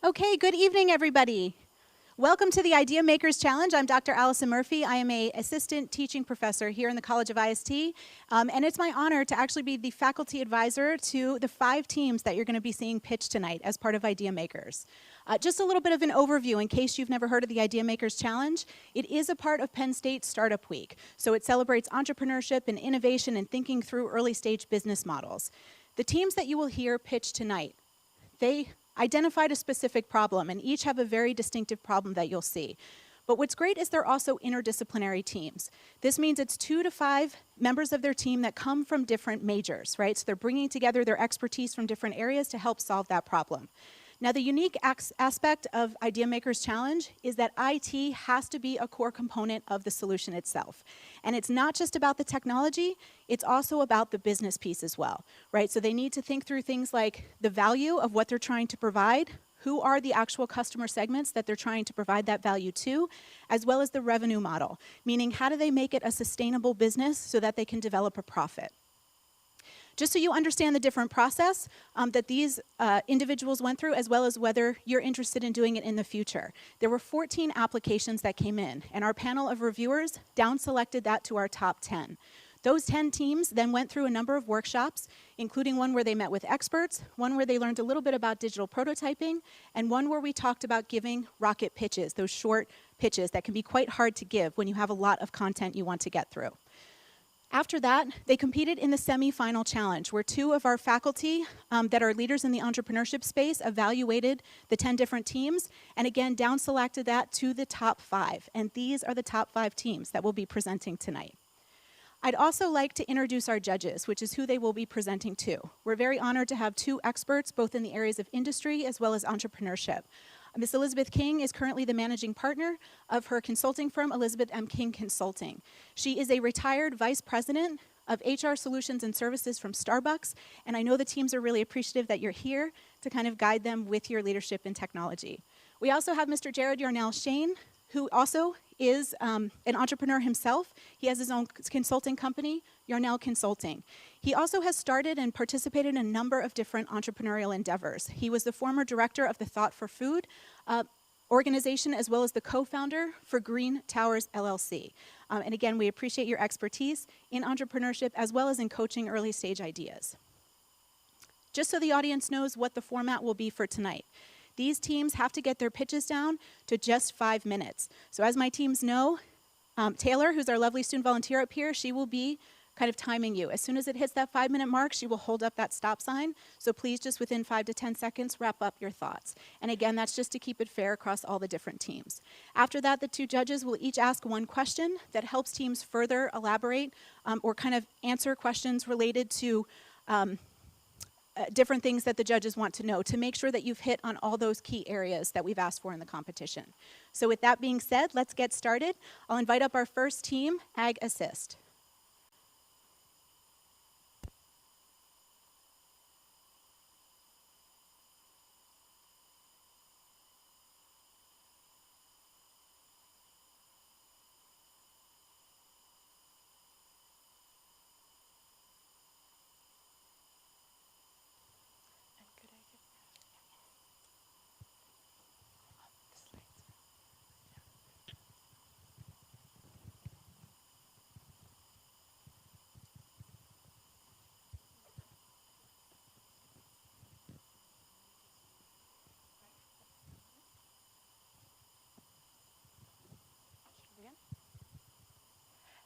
Okay, good evening, everybody. Welcome to the IdeaMakers Challenge. I'm Dr. Allison Murphy. I am an assistant teaching professor here in the College of IST, and it's my honor to actually be the faculty advisor to the 5 teams that you're going to be seeing pitch tonight as part of IdeaMakers. Just a little bit of an overview in case you've never heard of the IdeaMakers Challenge. It is a part of Penn State Startup Week, so it celebrates entrepreneurship and innovation and thinking through early stage business models. The teams that you will hear pitch tonight, they identified a specific problem, and each have a very distinctive problem that you'll see. But what's great is they're also interdisciplinary teams. This means it's 2 to 5 members of their team that come from different majors, right? So they're bringing together their expertise from different areas to help solve that problem. Now, the unique aspect of IdeaMakers Challenge is that IT has to be a core component of the solution itself. And it's not just about the technology, it's also about the business piece as well, right? So they need to think through things like the value of what they're trying to provide, who are the actual customer segments that they're trying to provide that value to, as well as the revenue model, meaning how do they make it a sustainable business so that they can develop a profit. Just so you understand the different process that these individuals went through, as well as whether you're interested in doing it in the future. There were 14 applications that came in, and our panel of reviewers down-selected that to our top 10. Those 10 teams then went through a number of workshops, including one where they met with experts, one where they learned a little bit about digital prototyping, and one where we talked about giving rocket pitches, those short pitches that can be quite hard to give when you have a lot of content you want to get through. After that, they competed in the semi-final challenge, where 2 of our faculty that are leaders in the entrepreneurship space evaluated the 10 different teams, and again, down-selected that to the top 5. And these are the top 5 teams that we'll be presenting tonight. I'd also like to introduce our judges, which is who they will be presenting to. We're very honored to have 2 experts, both in the areas of industry as well as entrepreneurship. Ms. Elizabeth King is currently the managing partner of her consulting firm, Elizabeth M. King Consulting. She is a retired vice president of HR Solutions and Services from Starbucks, and I know the teams are really appreciative that you're here to kind of guide them with your leadership in technology. We also have Mr. Jared Yarnell Shane, who also is an entrepreneur himself. He has his own consulting company, Yarnell Consulting. He also has started and participated in a number of different entrepreneurial endeavors. He was the former director of the Thought for Food organization, as well as the co-founder for Green Towers LLC. And again, we appreciate your expertise in entrepreneurship as well as in coaching early stage ideas. Just so the audience knows what the format will be for tonight. These teams have to get their pitches down to just 5 minutes. So as my teams know, Taylor, who's our lovely student volunteer up here, she will be kind of timing you. As soon as it hits that 5-minute mark, she will hold up that stop sign. So please just within 5 to 10 seconds, wrap up your thoughts. And again, that's just to keep it fair across all the different teams. After that, the 2 judges will each ask 1 question that helps teams further elaborate or kind of answer questions related to different things that the judges want to know to make sure that you've hit on all those key areas that we've asked for in the competition. So with that being said, let's get started. I'll invite up our first team, Ag Assist.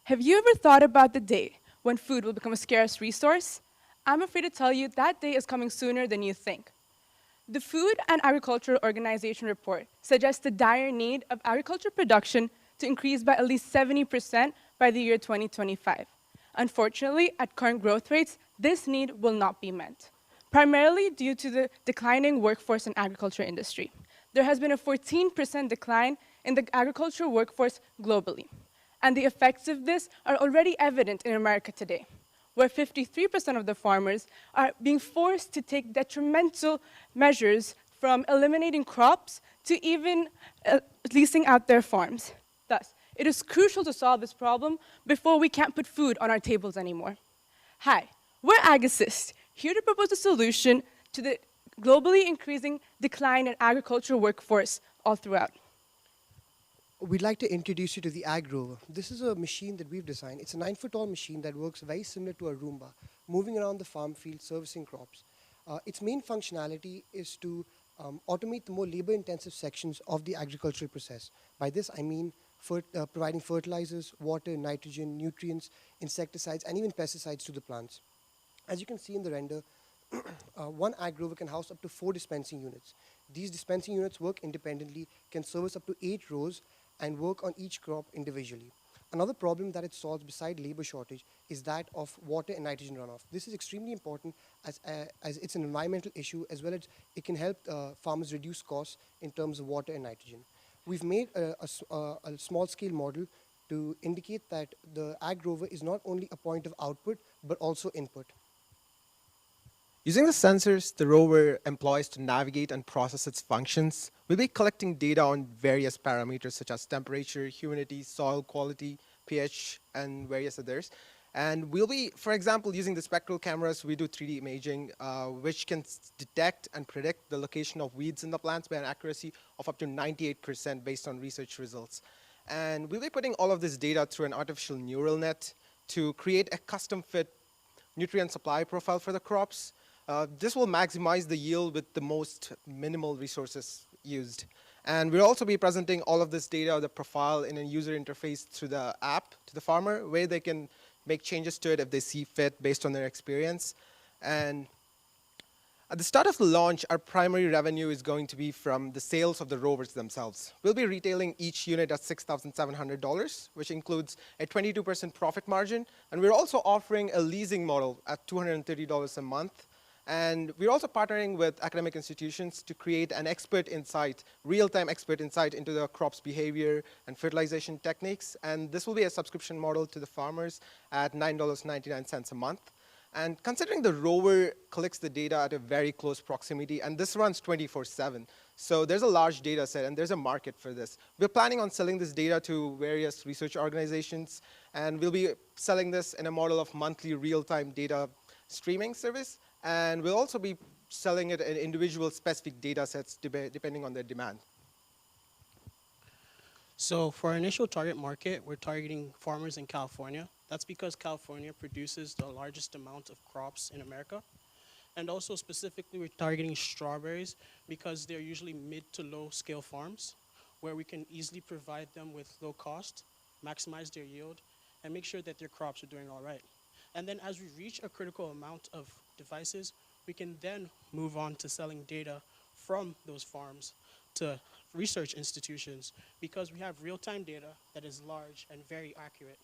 Have you ever thought about the day when food will become a scarce resource? I'm afraid to tell you that day is coming sooner than you think. The Food and Agriculture Organization report suggests the dire need of agriculture production to increase by at least 70% by the year 2025. Unfortunately, at current growth rates, this need will not be met, primarily due to the declining workforce in agriculture industry. There has been a 14% decline in the agriculture workforce globally. And the effects of this are already evident in America today, where 53% of the farmers are being forced to take detrimental measures from eliminating crops to even leasing out their farms. Thus, it is crucial to solve this problem before we can't put food on our tables anymore. Hi, we're Ag Assist, here to propose a solution to the globally increasing decline in agricultural workforce all throughout. We'd like to introduce you to the Ag Rover. This is a machine that we've designed. It's a 9-foot-tall machine that works very similar to a Roomba, moving around the farm field, servicing crops. Its main functionality is to automate the more labor-intensive sections of the agricultural process. By this, I mean providing fertilizers, water, nitrogen, nutrients, insecticides, and even pesticides to the plants. As you can see in the render, one Ag Rover can house up to 4 dispensing units. These dispensing units work independently, can service up to 8 rows, and work on each crop individually. Another problem that it solves beside labor shortage is that of water and nitrogen runoff. This is extremely important as it's an environmental issue, as well as it can help farmers reduce costs in terms of water and nitrogen. We've made a small-scale model to indicate that the Ag Rover is not only a point of output, but also input. Using the sensors the rover employs to navigate and process its functions, we'll be collecting data on various parameters such as temperature, humidity, soil quality, pH, and various others. And we'll be, for example, using the spectral cameras, we do 3D imaging, which can detect and predict the location of weeds in the plants by an accuracy of up to 98% based on research results. And we'll be putting all of this data through an artificial neural net to create a custom-fit nutrient supply profile for the crops. This will maximize the yield with the most minimal resources used. And we'll also be presenting all of this data, the profile, in a user interface through the app to the farmer, where they can make changes to it if they see fit based on their experience. And at the start of the launch, our primary revenue is going to be from the sales of the rovers themselves. We'll be retailing each unit at $6,700, which includes a 22% profit margin. And we're also offering a leasing model at $230 a month. And we're also partnering with academic institutions to create an expert insight, real-time expert insight into the crop's behavior and fertilization techniques. And this will be a subscription model to the farmers at $9.99 a month. And considering the rover collects the data at a very close proximity, and this runs 24/7, so there's a large data set and there's a market for this. We're planning on selling this data to various research organizations, and we'll be selling this in a model of monthly real-time data streaming service. And we'll also be selling it in individual specific data sets depending on their demand. So for our initial target market, we're targeting farmers in California. That's because California produces the largest amount of crops in America. And also specifically, we're targeting strawberries because they're usually mid to low scale farms where we can easily provide them with low cost, maximize their yield, and make sure that their crops are doing all right. And then as we reach a critical amount of devices, we can then move on to selling data from those farms to research institutions because we have real-time data that is large and very accurate.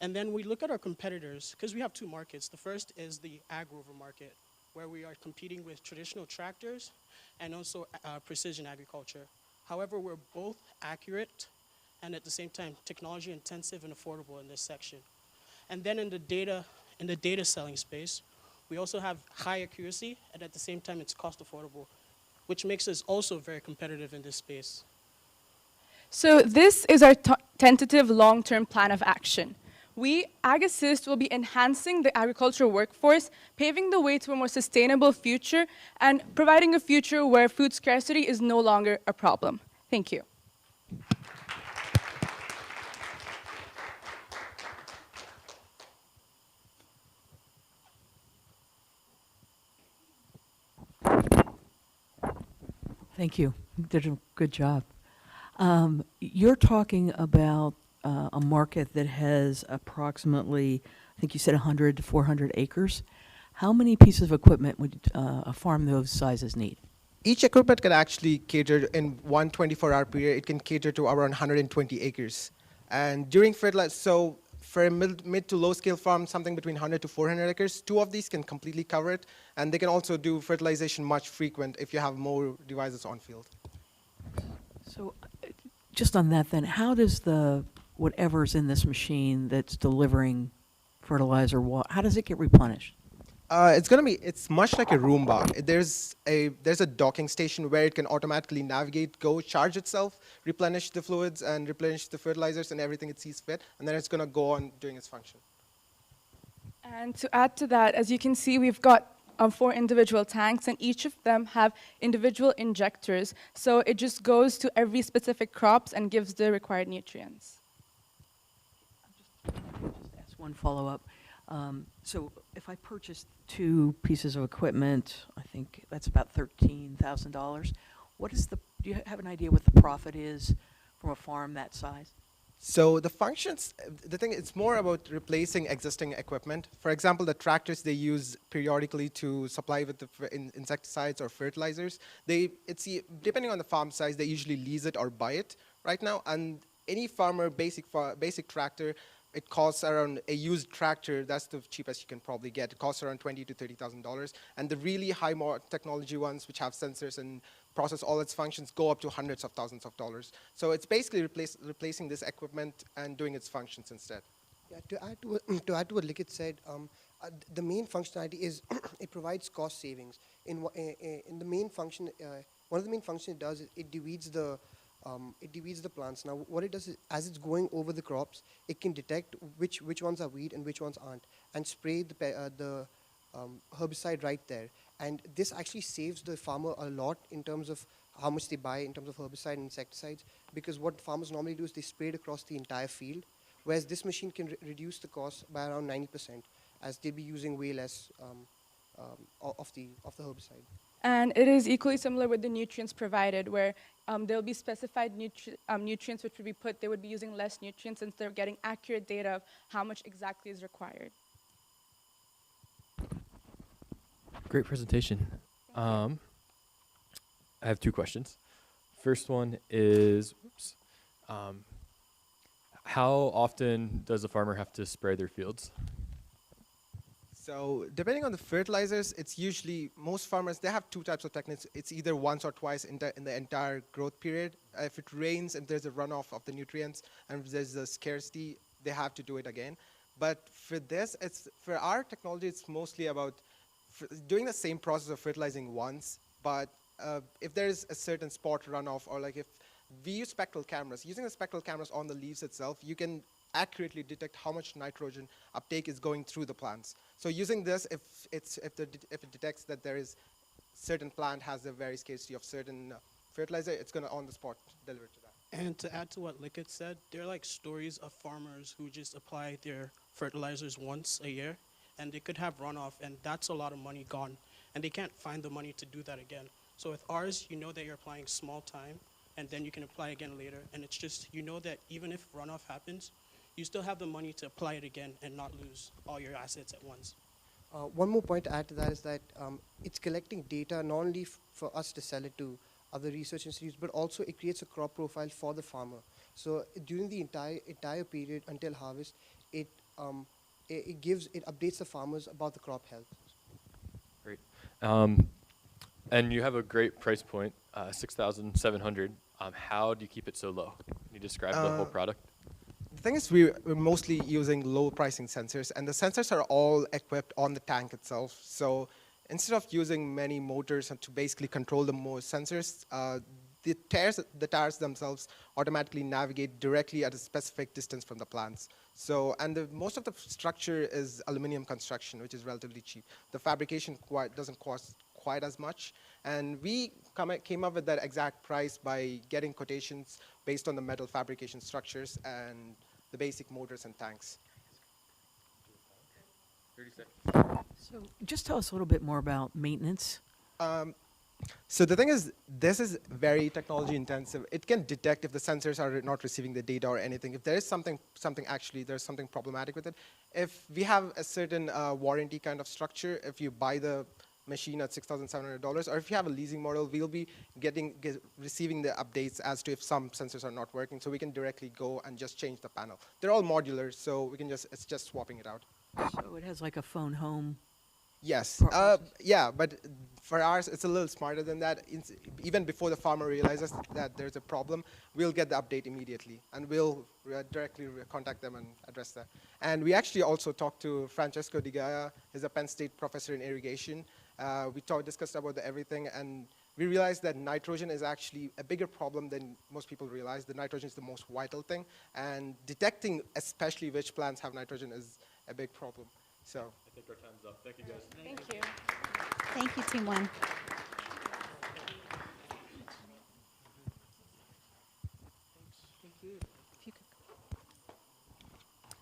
And then we look at our competitors because we have two markets. The first is the Ag Rover market, where we are competing with traditional tractors and also precision agriculture. However, we're both accurate and at the same time technology intensive and affordable in this section. And then in the data selling space, we also have high accuracy, and at the same time, it's cost affordable, which makes us also very competitive in this space. So this is our tentative long-term plan of action. We, AgAssist, will be enhancing the agricultural workforce, paving the way to a more sustainable future, and providing a future where food scarcity is no longer a problem. Thank you. Thank you. You did a good job. You're talking about a market that has approximately, I think you said 100 to 400 acres. How many pieces of equipment would a farm those sizes need? Each equipment can actually cater in one 24-hour period. It can cater to around 120 acres. And during fertilizer, so for a mid to low scale farm, something between 100 to 400 acres, 2 of these can completely cover it. And they can also do fertilization much frequent if you have more devices on field. So just on that then, how does whatever's in this machine that's delivering fertilizer, how does it get replenished? It's much like a Roomba. There's a docking station where it can automatically navigate, go charge itself, replenish the fluids, and replenish the fertilizers and everything it sees fit, and then it's going to go on doing its function. And to add to that, as you can see, we've got 4 individual tanks, and each of them have individual injectors. So it just goes to every specific crops and gives the required nutrients. Just ask one follow-up. So if I purchased 2 pieces of equipment, I think that's about $13,000. Do you have an idea what the profit is from a farm that size? So the functions, the thing, it's more about replacing existing equipment. For example, the tractors they use periodically to supply with the insecticides or fertilizers. Depending on the farm size, they usually lease it or buy it right now. And any farmer, basic tractor, it costs around a used tractor. That's the cheapest you can probably get. It costs around $20,000 to $30,000. And the really high technology ones, which have sensors and process all its functions, go up to hundreds of thousands of dollars. So it's basically replacing this equipment and doing its functions instead. Yeah, to add to what Likit said, the main functionality is it provides cost savings. In the main function, one of the main functions it does is it deweeds the plants. Now, what it does is, as it's going over the crops, it can detect which ones are weed and which ones aren't, and spray the herbicide right there. And this actually saves the farmer a lot in terms of how much they buy in terms of herbicide and insecticides, because what farmers normally do is they spray it across the entire field, whereas this machine can reduce the cost by around 90%, as they'll be using way less of the herbicide. And it is equally similar with the nutrients provided, where there'll be specified nutrients which would be put. They would be using less nutrients since they're getting accurate data of how much exactly is required. Great presentation. I have 2 questions. First one is, how often does a farmer have to spray their fields? So depending on the fertilizers, it's usually, most farmers, they have 2 types of techniques. It's either once or twice in the entire growth period. If it rains and there's a runoff of the nutrients and if there's a scarcity, they have to do it again. But for this, for our technology, it's mostly about doing the same process of fertilizing once, but if there's a certain spot runoff, or like if we use spectral cameras, using the spectral cameras on the leaves itself, you can accurately detect how much nitrogen uptake is going through the plants. So using this, if it detects that there is certain plant has a very scarcity of certain fertilizer, it's going to on the spot deliver to that. And to add to what Likit said, there are like stories of farmers who just apply their fertilizers once a year, and they could have runoff, and that's a lot of money gone, and they can't find the money to do that again. So with ours, you know that you're applying small time, and then you can apply again later, and it's just, you know that even if runoff happens, you still have the money to apply it again and not lose all your assets at once. One more point to add to that is that it's collecting data not only for us to sell it to other research institutes, but also it creates a crop profile for the farmer. So during the entire period until harvest, it updates the farmers about the crop health. Great. And you have a great price point, $6,700. How do you keep it so low? Can you describe the whole product? The thing is, we're mostly using low pricing sensors, and the sensors are all equipped on the tank itself. So instead of using many motors to basically control the more sensors, the tires themselves automatically navigate directly at a specific distance from the plants. So, and most of the structure is aluminum construction, which is relatively cheap. The fabrication doesn't cost quite as much. And we came up with that exact price by getting quotations based on the metal fabrication structures and the basic motors and tanks. 30 seconds. So just tell us a little bit more about maintenance. So the thing is, this is very technology intensive. It can detect if the sensors are not receiving the data or anything. If there is something problematic with it. If we have a certain warranty kind of structure, if you buy the machine at $6,700, or if you have a leasing model, we'll be receiving the updates as to if some sensors are not working, so we can directly go and just change the panel. They're all modular, so we can it's just swapping it out. So it has like a phone home. Yes, yeah, but for ours, it's a little smarter than that. Even before the farmer realizes that there's a problem, we'll get the update immediately, and we'll directly contact them and address that. And we actually also talked to Francesco Di Gaia. He's a Penn State professor in irrigation. We discussed about everything, and we realized that nitrogen is actually a bigger problem than most people realize. The nitrogen is the most vital thing, and detecting especially which plants have nitrogen is a big problem. So I think our time's up. Thank you, guys. Thank you. Thank you, Team One. If you could-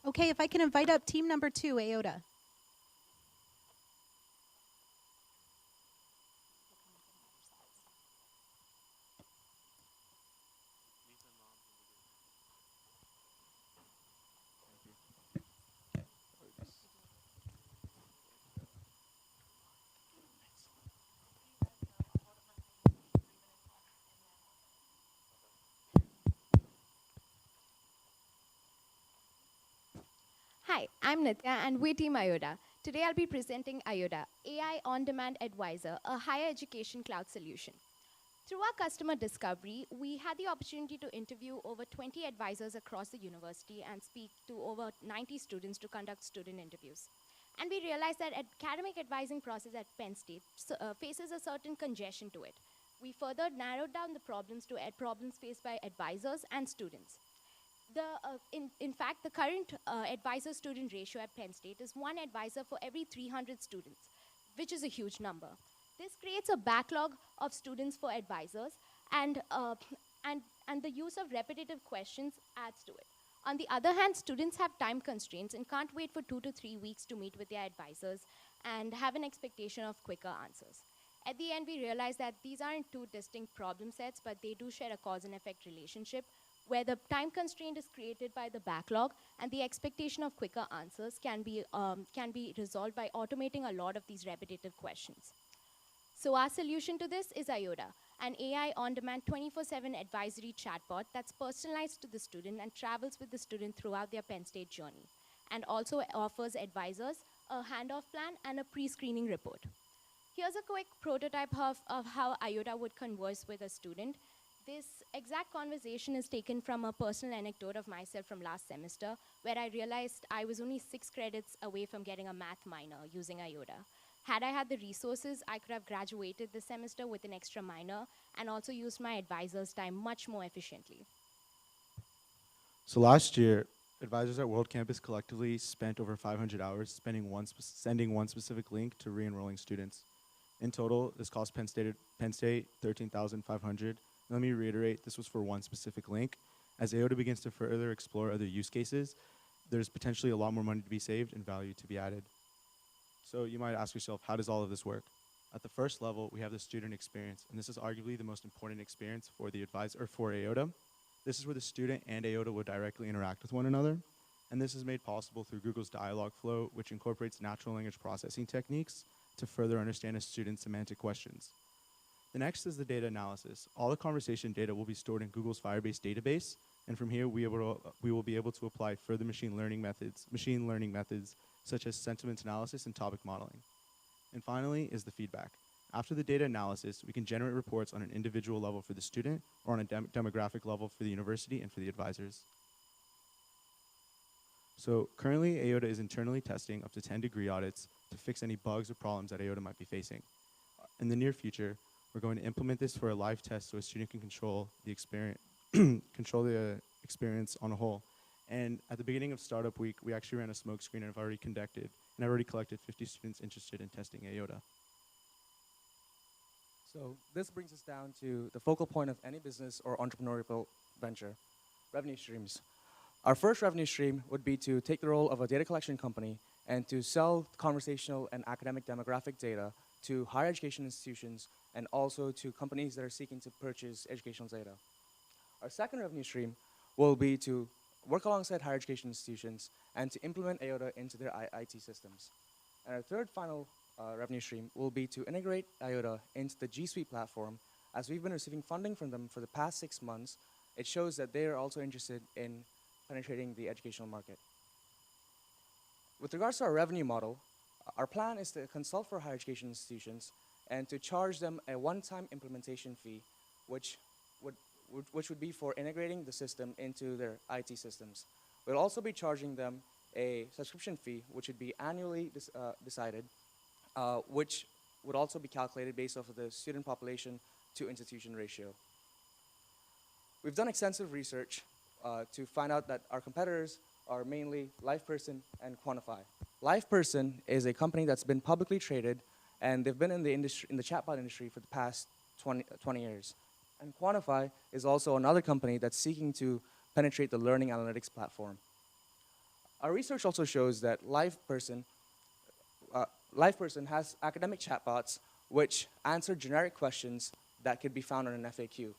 Okay, if I can invite up team number 2, IOTA. Hi, I'm Nitya and we're Team IOTA. Today I'll be presenting IOTA, AI On-Demand Advisor, a higher education cloud solution. Through our customer discovery, we had the opportunity to interview over 20 advisors across the university and speak to over 90 students to conduct student interviews. And we realized that academic advising process at Penn State faces a certain congestion to it. We further narrowed down the problems to problems faced by advisors and students. In fact, the current advisor-student ratio at Penn State is 1 advisor for every 300 students, which is a huge number. This creates a backlog of students for advisors, and the use of repetitive questions adds to it. On the other hand, students have time constraints and can't wait for 2 to 3 weeks to meet with their advisors and have an expectation of quicker answers. At the end, we realized that these aren't two distinct problem sets, but they do share a cause and effect relationship, where the time constraint is created by the backlog and the expectation of quicker answers can be resolved by automating a lot of these repetitive questions. So our solution to this is IOTA, an AI on-demand 24/7 advisory chatbot that's personalized to the student and travels with the student throughout their Penn State journey, and also offers advisors a handoff plan and a pre-screening report. Here's a quick prototype of how IOTA would converse with a student. This exact conversation is taken from a personal anecdote of myself from last semester, where I realized I was only 6 credits away from getting a math minor using IOTA. Had I had the resources, I could have graduated this semester with an extra minor and also used my advisor's time much more efficiently. So last year, advisors at World Campus collectively spent over 500 hours sending one specific link to re-enrolling students. In total, this cost Penn State $13,500. Let me reiterate, this was for one specific link. As IOTA begins to further explore other use cases, there's potentially a lot more money to be saved and value to be added. So you might ask yourself, how does all of this work? At the first level, we have the student experience, and this is arguably the most important experience for the advisor, or for IOTA. This is where the student and IOTA will directly interact with one another, and this is made possible through Google's dialog flow, which incorporates natural language processing techniques to further understand a student's semantic questions. The next is the data analysis. All the conversation data will be stored in Google's Firebase database, and from here we will be able to apply further machine learning methods such as sentiment analysis and topic modeling. And finally is the feedback. After the data analysis, we can generate reports on an individual level for the student or on a demographic level for the university and for the advisors. So currently, IOTA is internally testing up to 10 degree audits to fix any bugs or problems that IOTA might be facing. In the near future, we're going to implement this for a live test so a student can control the experience, on a whole. And at the beginning of Startup Week, we actually ran a smoke screen and I've already collected 50 students interested in testing IOTA. So this brings us down to the focal point of any business or entrepreneurial venture, revenue streams. Our first revenue stream would be to take the role of a data collection company and to sell conversational and academic demographic data to higher education institutions and also to companies that are seeking to purchase educational data. Our second revenue stream will be to work alongside higher education institutions and to implement IOTA into their IT systems. And our third final revenue stream will be to integrate IOTA into the G Suite platform. As we've been receiving funding from them for the past 6 months, it shows that they are also interested in penetrating the educational market. With regards to our revenue model, our plan is to consult for higher education institutions and to charge them a one-time implementation fee, which would be for integrating the system into their IT systems. We'll also be charging them a subscription fee, which would be annually decided, which would also be calculated based off of the student population to institution ratio. We've done extensive research to find out that our competitors are mainly LivePerson and Quantify. LivePerson is a company that's been publicly traded and they've been in the industry, in the chatbot industry for the past 20 years. And Quantify is also another company that's seeking to penetrate the learning analytics platform. Our research also shows that LivePerson has academic chatbots which answer generic questions that could be found on an FAQ.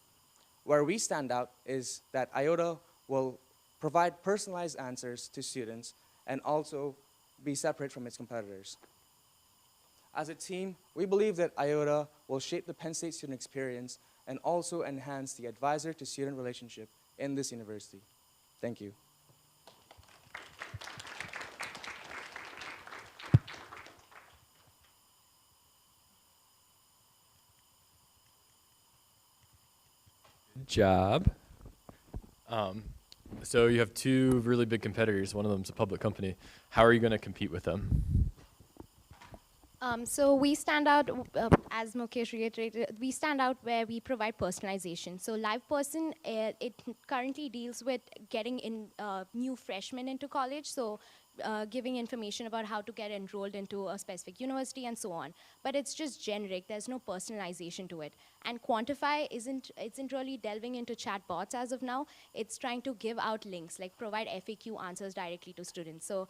Where we stand out is that IOTA will provide personalized answers to students and also be separate from its competitors. As a team, we believe that IOTA will shape the Penn State student experience and also enhance the advisor-to-student relationship in this university. Thank you. Good job. So you have two really big competitors. One of them's a public company. How are you going to compete with them? So we stand out, as Mukesh reiterated, we stand out where we provide personalization. So LivePerson, it currently deals with getting in new freshmen into college, so giving information about how to get enrolled into a specific university and so on. But it's just generic, there's no personalization to it. And Quantify isn't really delving into chatbots as of now. It's trying to give out links, like provide FAQ answers directly to students. So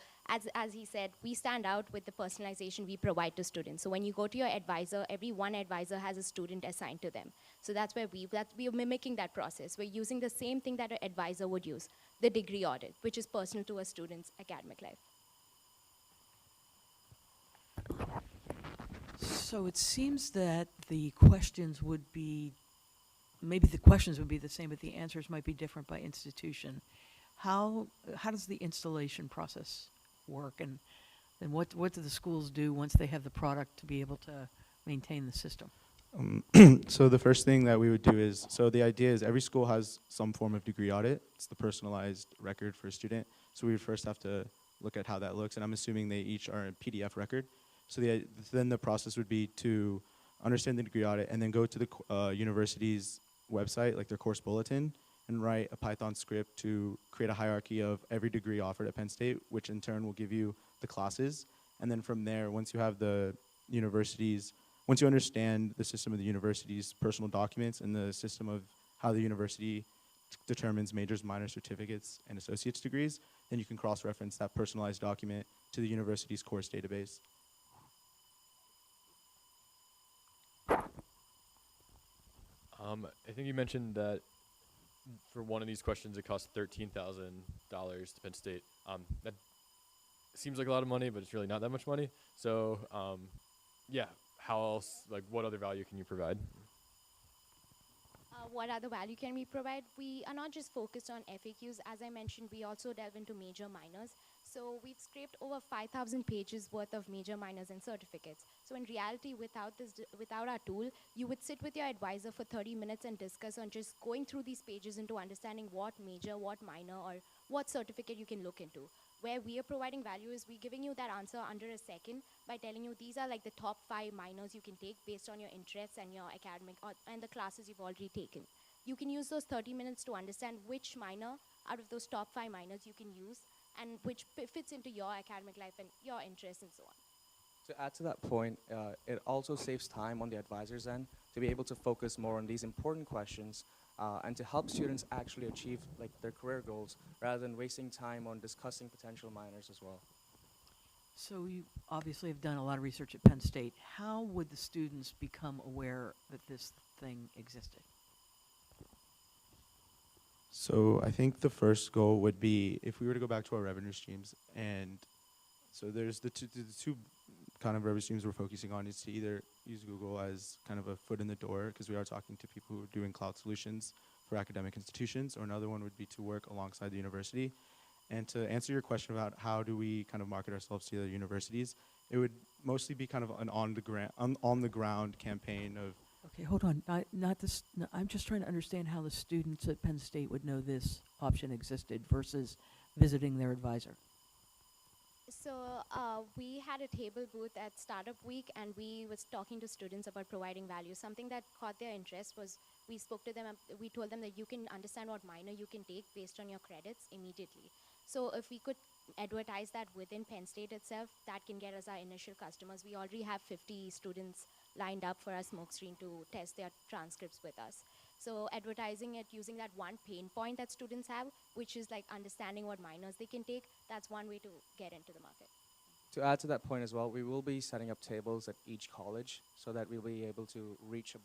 as he said, we stand out with the personalization we provide to students. So when you go to your advisor, every one advisor has a student assigned to them. So that's where we are mimicking that process. We're using the same thing that an advisor would use, the degree audit, which is personal to a student's academic life. So it seems that the questions would be, maybe the questions would be the same, but the answers might be different by institution. How does the installation process work, and what do the schools do once they have the product to be able to maintain the system? So the first thing that we would do is, so the idea is every school has some form of degree audit. It's the personalized record for a student. So we would first have to look at how that looks, and I'm assuming they each are a PDF record. So then the process would be to understand the degree audit and then go to the university's website, like their course bulletin, and write a Python script to create a hierarchy of every degree offered at Penn State, which in turn will give you the classes. And then from there, once you understand the system of the university's personal documents and the system of how the university determines majors, minors, certificates, and associate's degrees, then you can cross-reference that personalized document to the university's course database. I think you mentioned that for one of these questions it costs $13,000 to Penn State. That seems like a lot of money, but it's really not that much money. So yeah, how else, like what other value can you provide? What other value can we provide? We are not just focused on FAQs. As I mentioned, we also delve into major minors. So we've scraped over 5,000 pages worth of major minors and certificates. So in reality, without our tool, you would sit with your advisor for 30 minutes and discuss on just going through these pages into understanding what major, what minor, or what certificate you can look into. Where we are providing value is we're giving you that answer under a second by telling you these are like the top 5 minors you can take based on your interests and your academic and the classes you've already taken. You can use those 30 minutes to understand which minor out of those top 5 minors you can use and which fits into your academic life and your interests and so on. To add to that point, it also saves time on the advisor's end to be able to focus more on these important questions and to help students actually achieve like their career goals rather than wasting time on discussing potential minors as well. So you obviously have done a lot of research at Penn State. How would the students become aware that this thing existed? So I think the first goal would be if we were to go back to our revenue streams, and so there's the two kind of revenue streams we're focusing on is to either use Google as kind of a foot in the door, because we are talking to people who are doing cloud solutions for academic institutions, or another one would be to work alongside the university. And to answer your question about how do we kind of market ourselves to other universities, it would mostly be kind of an on the ground campaign of. Okay, hold on. Not this. No, I'm just trying to understand how the students at Penn State would know this option existed versus visiting their advisor. So we had a table booth at Startup Week, and we was talking to students about providing value. Something that caught their interest was we spoke to them. We told them that you can understand what minor you can take based on your credits immediately. So if we could advertise that within Penn State itself, that can get us our initial customers. We already have 50 students lined up for our smoke screen to test their transcripts with us. So advertising it using that one pain point that students have, which is like understanding what minors they can take, that's one way to get into the market. To add to that point as well, we will be setting up tables at each college so that we'll be able to reach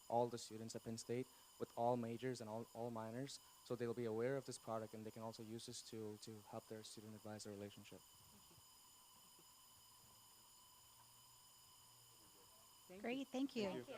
all the students at Penn State with all majors and all minors, so they'll be aware of this product and they can also use this to help their student-advisor relationship. Great, thank you. Thank you.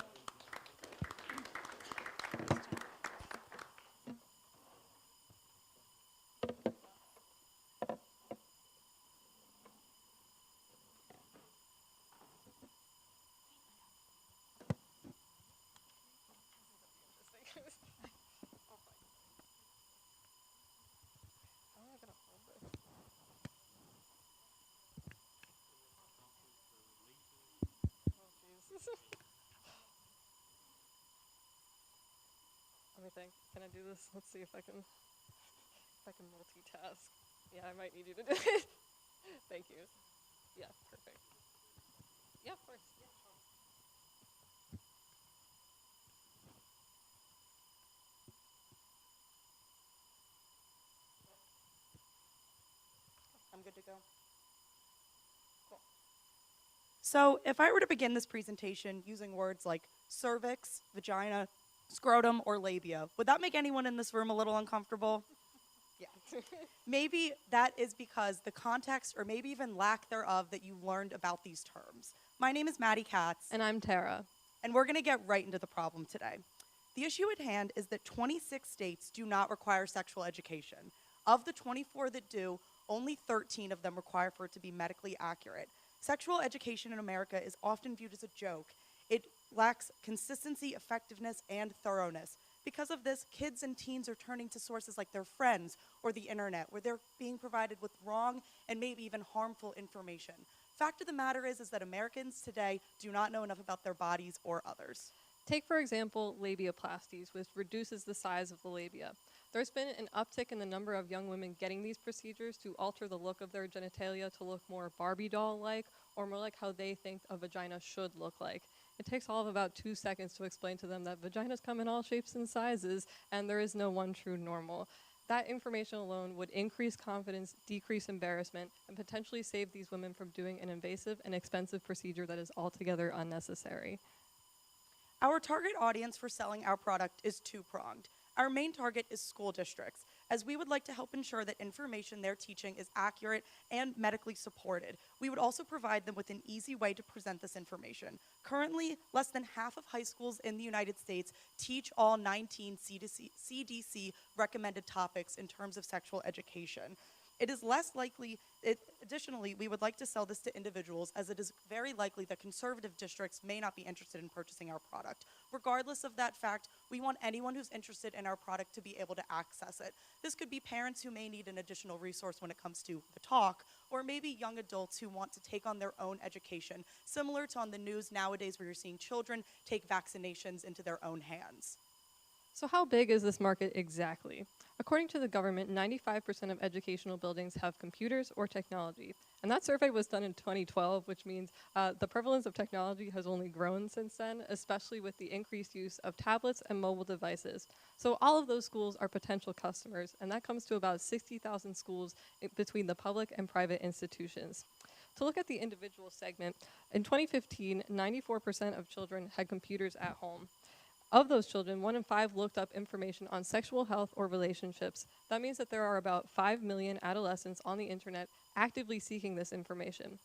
Let me think. Can I do this? Let's see if I can multitask. Yeah, I might need you to do it. Thank you. Yeah, perfect. Yeah, of course. Yeah, sure. I'm good to go. Cool. So if I were to begin this presentation using words like cervix, vagina, scrotum, or labia, would that make anyone in this room a little uncomfortable? Yeah. Maybe that is because the context or maybe even lack thereof that you learned about these terms. My name is Maddie Katz. And I'm Tara. And we're going to get right into the problem today. The issue at hand is that 26 states do not require sexual education. Of the 24 that do, only 13 of them require for it to be medically accurate. Sexual education in America is often viewed as a joke. It lacks consistency, effectiveness, and thoroughness. Because of this, kids and teens are turning to sources like their friends or the internet, where they're being provided with wrong and maybe even harmful information. Fact of the matter is that Americans today do not know enough about their bodies or others. Take, for example, labiaplasties, which reduces the size of the labia. There's been an uptick in the number of young women getting these procedures to alter the look of their genitalia to look more Barbie doll-like or more like how they think a vagina should look like. It takes all of about 2 seconds to explain to them that vaginas come in all shapes and sizes and there is no one true normal. That information alone would increase confidence, decrease embarrassment, and potentially save these women from doing an invasive and expensive procedure that is altogether unnecessary. Our target audience for selling our product is two-pronged. Our main target is school districts, as we would like to help ensure that information they're teaching is accurate and medically supported. We would also provide them with an easy way to present this information. Currently, less than half of high schools in the United States teach all 19 CDC recommended topics in terms of sexual education. It is less likely, additionally, we would like to sell this to individuals as it is very likely that conservative districts may not be interested in purchasing our product. Regardless of that fact, we want anyone who's interested in our product to be able to access it. This could be parents who may need an additional resource when it comes to the talk, or maybe young adults who want to take on their own education, similar to on the news nowadays where you're seeing children take vaccinations into their own hands. So how big is this market exactly? According to the government, 95% of educational buildings have computers or technology. And that survey was done in 2012, which means the prevalence of technology has only grown since then, especially with the increased use of tablets and mobile devices. So all of those schools are potential customers, and that comes to about 60,000 schools between the public and private institutions. To look at the individual segment, in 2015, 94% of children had computers at home. Of those children, 1 in 5 looked up information on sexual health or relationships. That means that there are about 5 million adolescents on the internet actively seeking this information.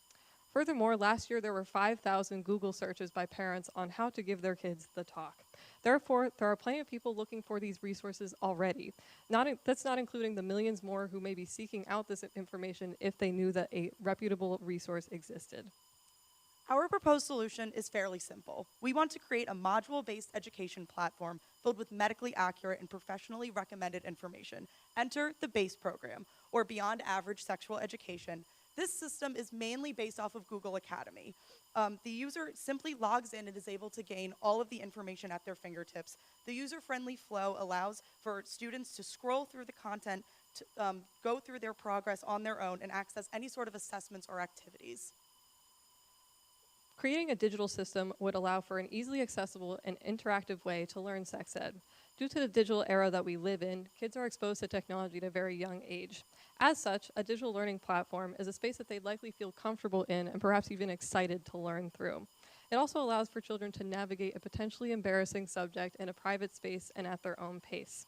Furthermore, last year there were 5,000 Google searches by parents on how to give their kids the talk. Therefore, there are plenty of people looking for these resources already. That's not including the millions more who may be seeking out this information if they knew that a reputable resource existed. Our proposed solution is fairly simple. We want to create a module-based education platform filled with medically accurate and professionally recommended information. Enter the BASE program, or Beyond Average Sexual Education. This system is mainly based off of Google Academy. The user simply logs in and is able to gain all of the information at their fingertips. The user-friendly flow allows for students to scroll through the content to go through their progress on their own and access any sort of assessments or activities. Creating a digital system would allow for an easily accessible and interactive way to learn sex ed. Due to the digital era that we live in, kids are exposed to technology at a very young age. As such, a digital learning platform is a space that they'd likely feel comfortable in and perhaps even excited to learn through. It also allows for children to navigate a potentially embarrassing subject in a private space and at their own pace.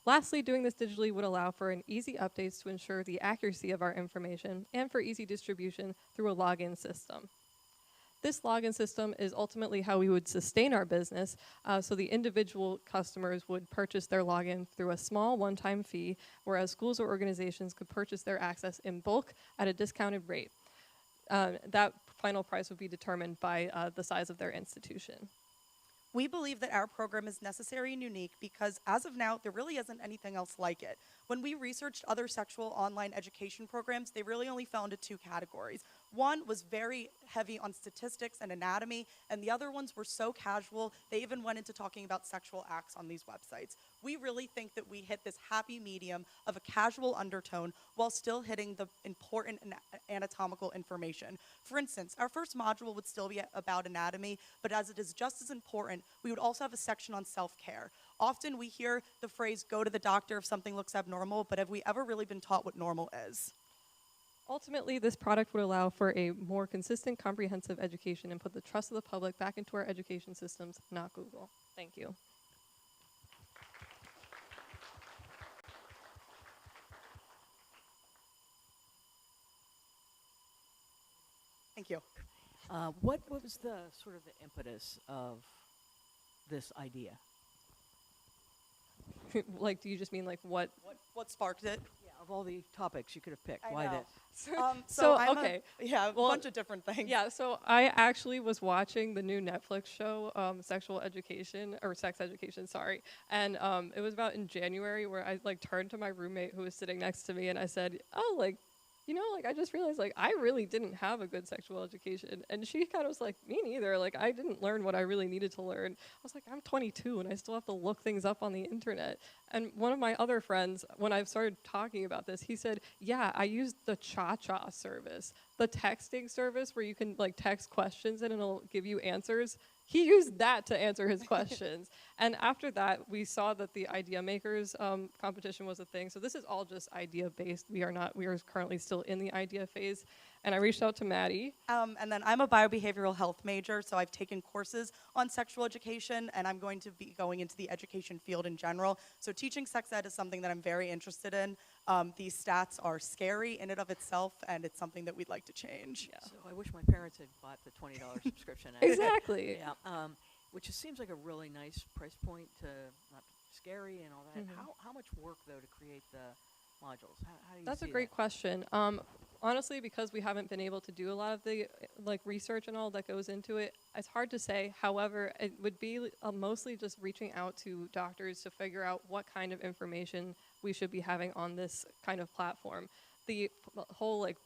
Lastly, doing this digitally would allow for an easy updates to ensure the accuracy of our information and for easy distribution through a login system. This login system is ultimately how we would sustain our business, so the individual customers would purchase their login through a small one-time fee, whereas schools or organizations could purchase their access in bulk at a discounted rate. That final price would be determined by the size of their institution. We believe that our program is necessary and unique because, as of now, there really isn't anything else like it. When we researched other sexual online education programs, they really only fell into two categories. One was very heavy on statistics and anatomy, and the other ones were so casual, they even went into talking about sexual acts on these websites. We really think that we hit this happy medium of a casual undertone while still hitting the important anatomical information. For instance, our first module would still be about anatomy, but as it is just as important, we would also have a section on self-care. Often we hear the phrase, go to the doctor if something looks abnormal, but have we ever really been taught what normal is? Ultimately, this product would allow for a more consistent, comprehensive education and put the trust of the public back into our education systems, not Google. Thank you. Thank you. What was the sort of the impetus of this idea? Like, do you just mean like what? What sparked it? Yeah, of all the topics you could have picked, I why know. this? So I'm okay. A Well, bunch of different things. Yeah, so I actually was watching the new Netflix show, Sexual Education, or Sex Education, sorry. And it was about in January where I like turned to my roommate who was sitting next to me and I said, oh, like, you know, like I just realized like I really didn't have a good sexual education. And she kind of was like, me neither. Like I didn't learn what I really needed to learn. I was like, I'm 22 and I still have to look things up on the internet. And one of my other friends, when I started talking about this, he said, yeah, I used the Cha-Cha service, the texting service where you can like text questions and it'll give you answers. He used that to answer his questions. And after that, we saw that the IdeaMakers competition was a thing. So this is all just idea-based. We are currently still in the idea phase. And I reached out to Maddie. And then I'm a biobehavioral health major, so I've taken courses on sexual education, and I'm going to be going into the education field in general. So teaching sex ed is something that I'm very interested in. These stats are scary in and of itself, and it's something that we'd like to change. Yeah. So I wish my parents had bought the $20 subscription. Exactly. Yeah. Which just seems like a really nice price point to not scary and all that. Mm-hmm. How much work though to create the modules? How do you That's a see great that? question. Honestly, because we haven't been able to do a lot of the like research and all that goes into it, it's hard to say. However, it would be mostly just reaching out to doctors to figure out what kind of information we should be having on this kind of platform. The whole like,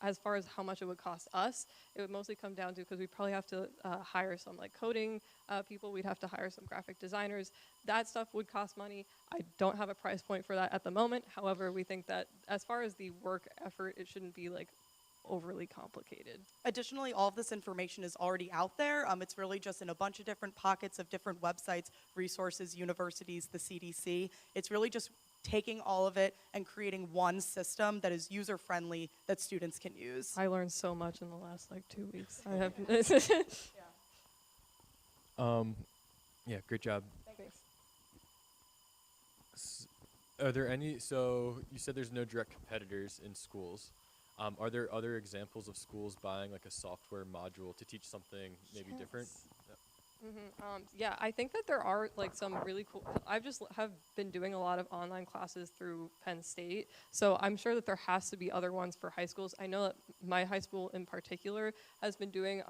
as far as how much it would cost us, it would mostly come down to, because we probably have to hire some like coding people, we'd have to hire some graphic designers. That stuff would cost money. I don't have a price point for that at the moment. However, we think that as far as the work effort, it shouldn't be like overly complicated. Additionally, all of this information is already out there. It's really just in a bunch of different pockets of different websites, resources, universities, the CDC. It's really just taking all of it and creating one system that is user-friendly that students can use. I learned so much in the last like 2 weeks. I have. Yeah, great job. Thanks. Are there any, so you said there's no direct competitors in schools. Are there other examples of schools buying like a software module to teach something maybe different? Yeah, I think that there are like some really cool, I've just have been doing a lot of online classes through Penn State, so I'm sure that there has to be other ones for high schools. I know that my high school in particular has been doing,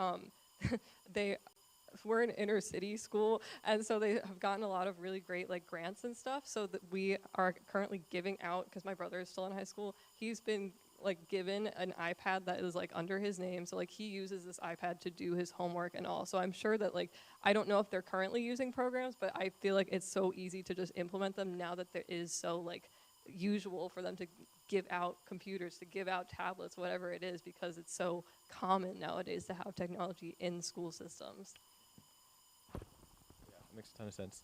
we're an inner city school, and so they have gotten a lot of really great like grants and stuff, so that we are currently giving out, because my brother is still in high school, he's been like given an iPad that is like under his name, so like he uses this iPad to do his homework and all. So I'm sure that like, I don't know if they're currently using programs, but I feel like it's so easy to just implement them now that there is so like, usual for them to give out computers, to give out tablets, whatever it is, because it's so common nowadays to have technology in school systems. Yeah, makes a ton of sense.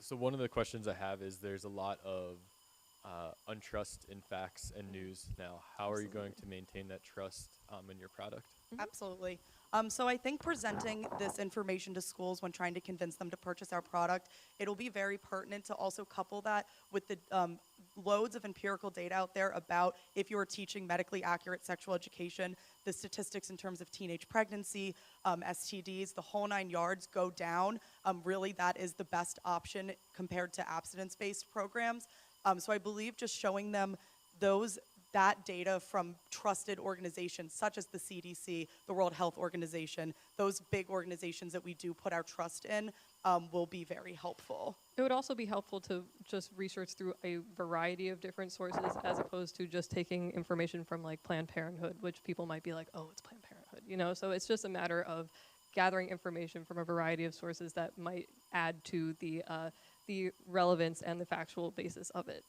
So one of the questions I have is there's a lot of untrust in facts and news now. How are you going to maintain that trust in your product? Absolutely. So I think presenting this information to schools when trying to convince them to purchase our product, it'll be very pertinent to also couple that with the loads of empirical data out there about if you are teaching medically accurate sexual education, the statistics in terms of teenage pregnancy, STDs, the whole 9 yards go down. Really, that is the best option compared to abstinence-based programs. So I believe just showing them that data from trusted organizations such as the CDC, the World Health Organization, those big organizations that we do put our trust in, will be very helpful. It would also be helpful to just research through a variety of different sources as opposed to just taking information from like Planned Parenthood, which people might be like, oh, it's Planned Parenthood, you know? So it's just a matter of gathering information from a variety of sources that might add to the relevance and the factual basis of it.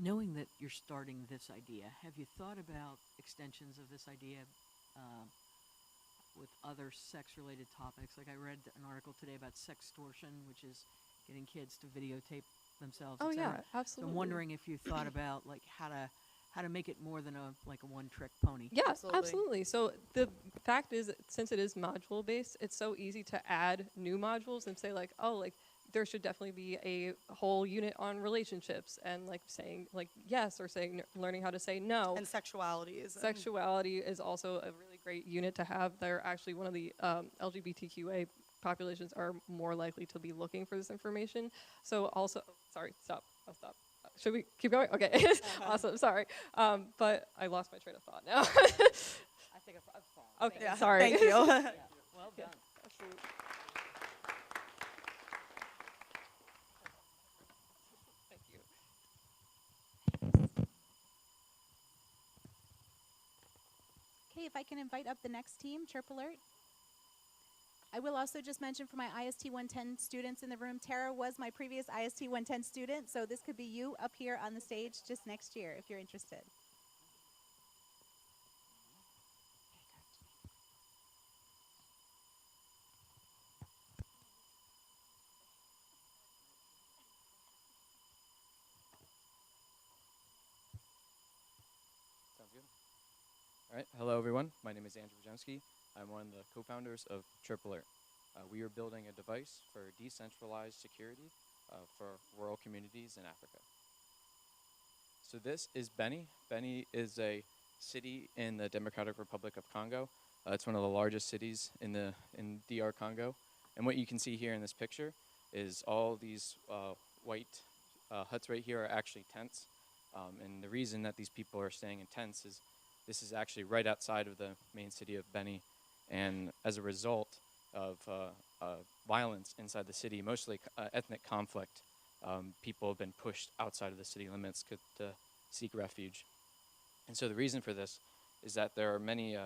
Knowing that you're starting this idea, have you thought about extensions of this idea with other sex-related topics? Like I read an article today about sextortion, which is getting kids to videotape themselves. Oh et yeah, cetera. absolutely. So I'm wondering if you thought about like how to make it more than a one-trick pony. Yeah, Absolutely. absolutely. So the fact is, since it is module based, it's so easy to add new modules and say like, oh, like there should definitely be a whole unit on relationships and like saying like yes or saying learning how to say no. And sexuality is Sexuality is also a really great unit to have. They're actually one of the LGBTQA populations are more likely to be looking for this information. So also, sorry, stop. I'll stop. Should we keep going? Okay, awesome. Sorry, but I lost my train of thought now. I think I've fallen. Okay, Yeah, sorry. thank you. Well done. Absolutely. Thank you. Okay, if I can invite up the next team, Chirp Alert. I will also just mention for my IST 110 students in the room, Tara was my previous IST 110 student, so this could be you up here on the stage just next year if you're interested. Sounds good. All right. Hello, everyone. My name is Andrew Wojemski. I'm one of the co-founders of Chirp Alert. We are building a device for decentralized security for rural communities in Africa. So this is Beni. Beni is a city in the Democratic Republic of Congo. It's one of the largest cities in DR Congo. And what you can see here in this picture is all these white huts right here are actually tents. And the reason that these people are staying in tents is this is actually right outside of the main city of Beni. And as a result of violence inside the city, mostly ethnic conflict, people have been pushed outside of the city limits to seek refuge. And so the reason for this is that there are many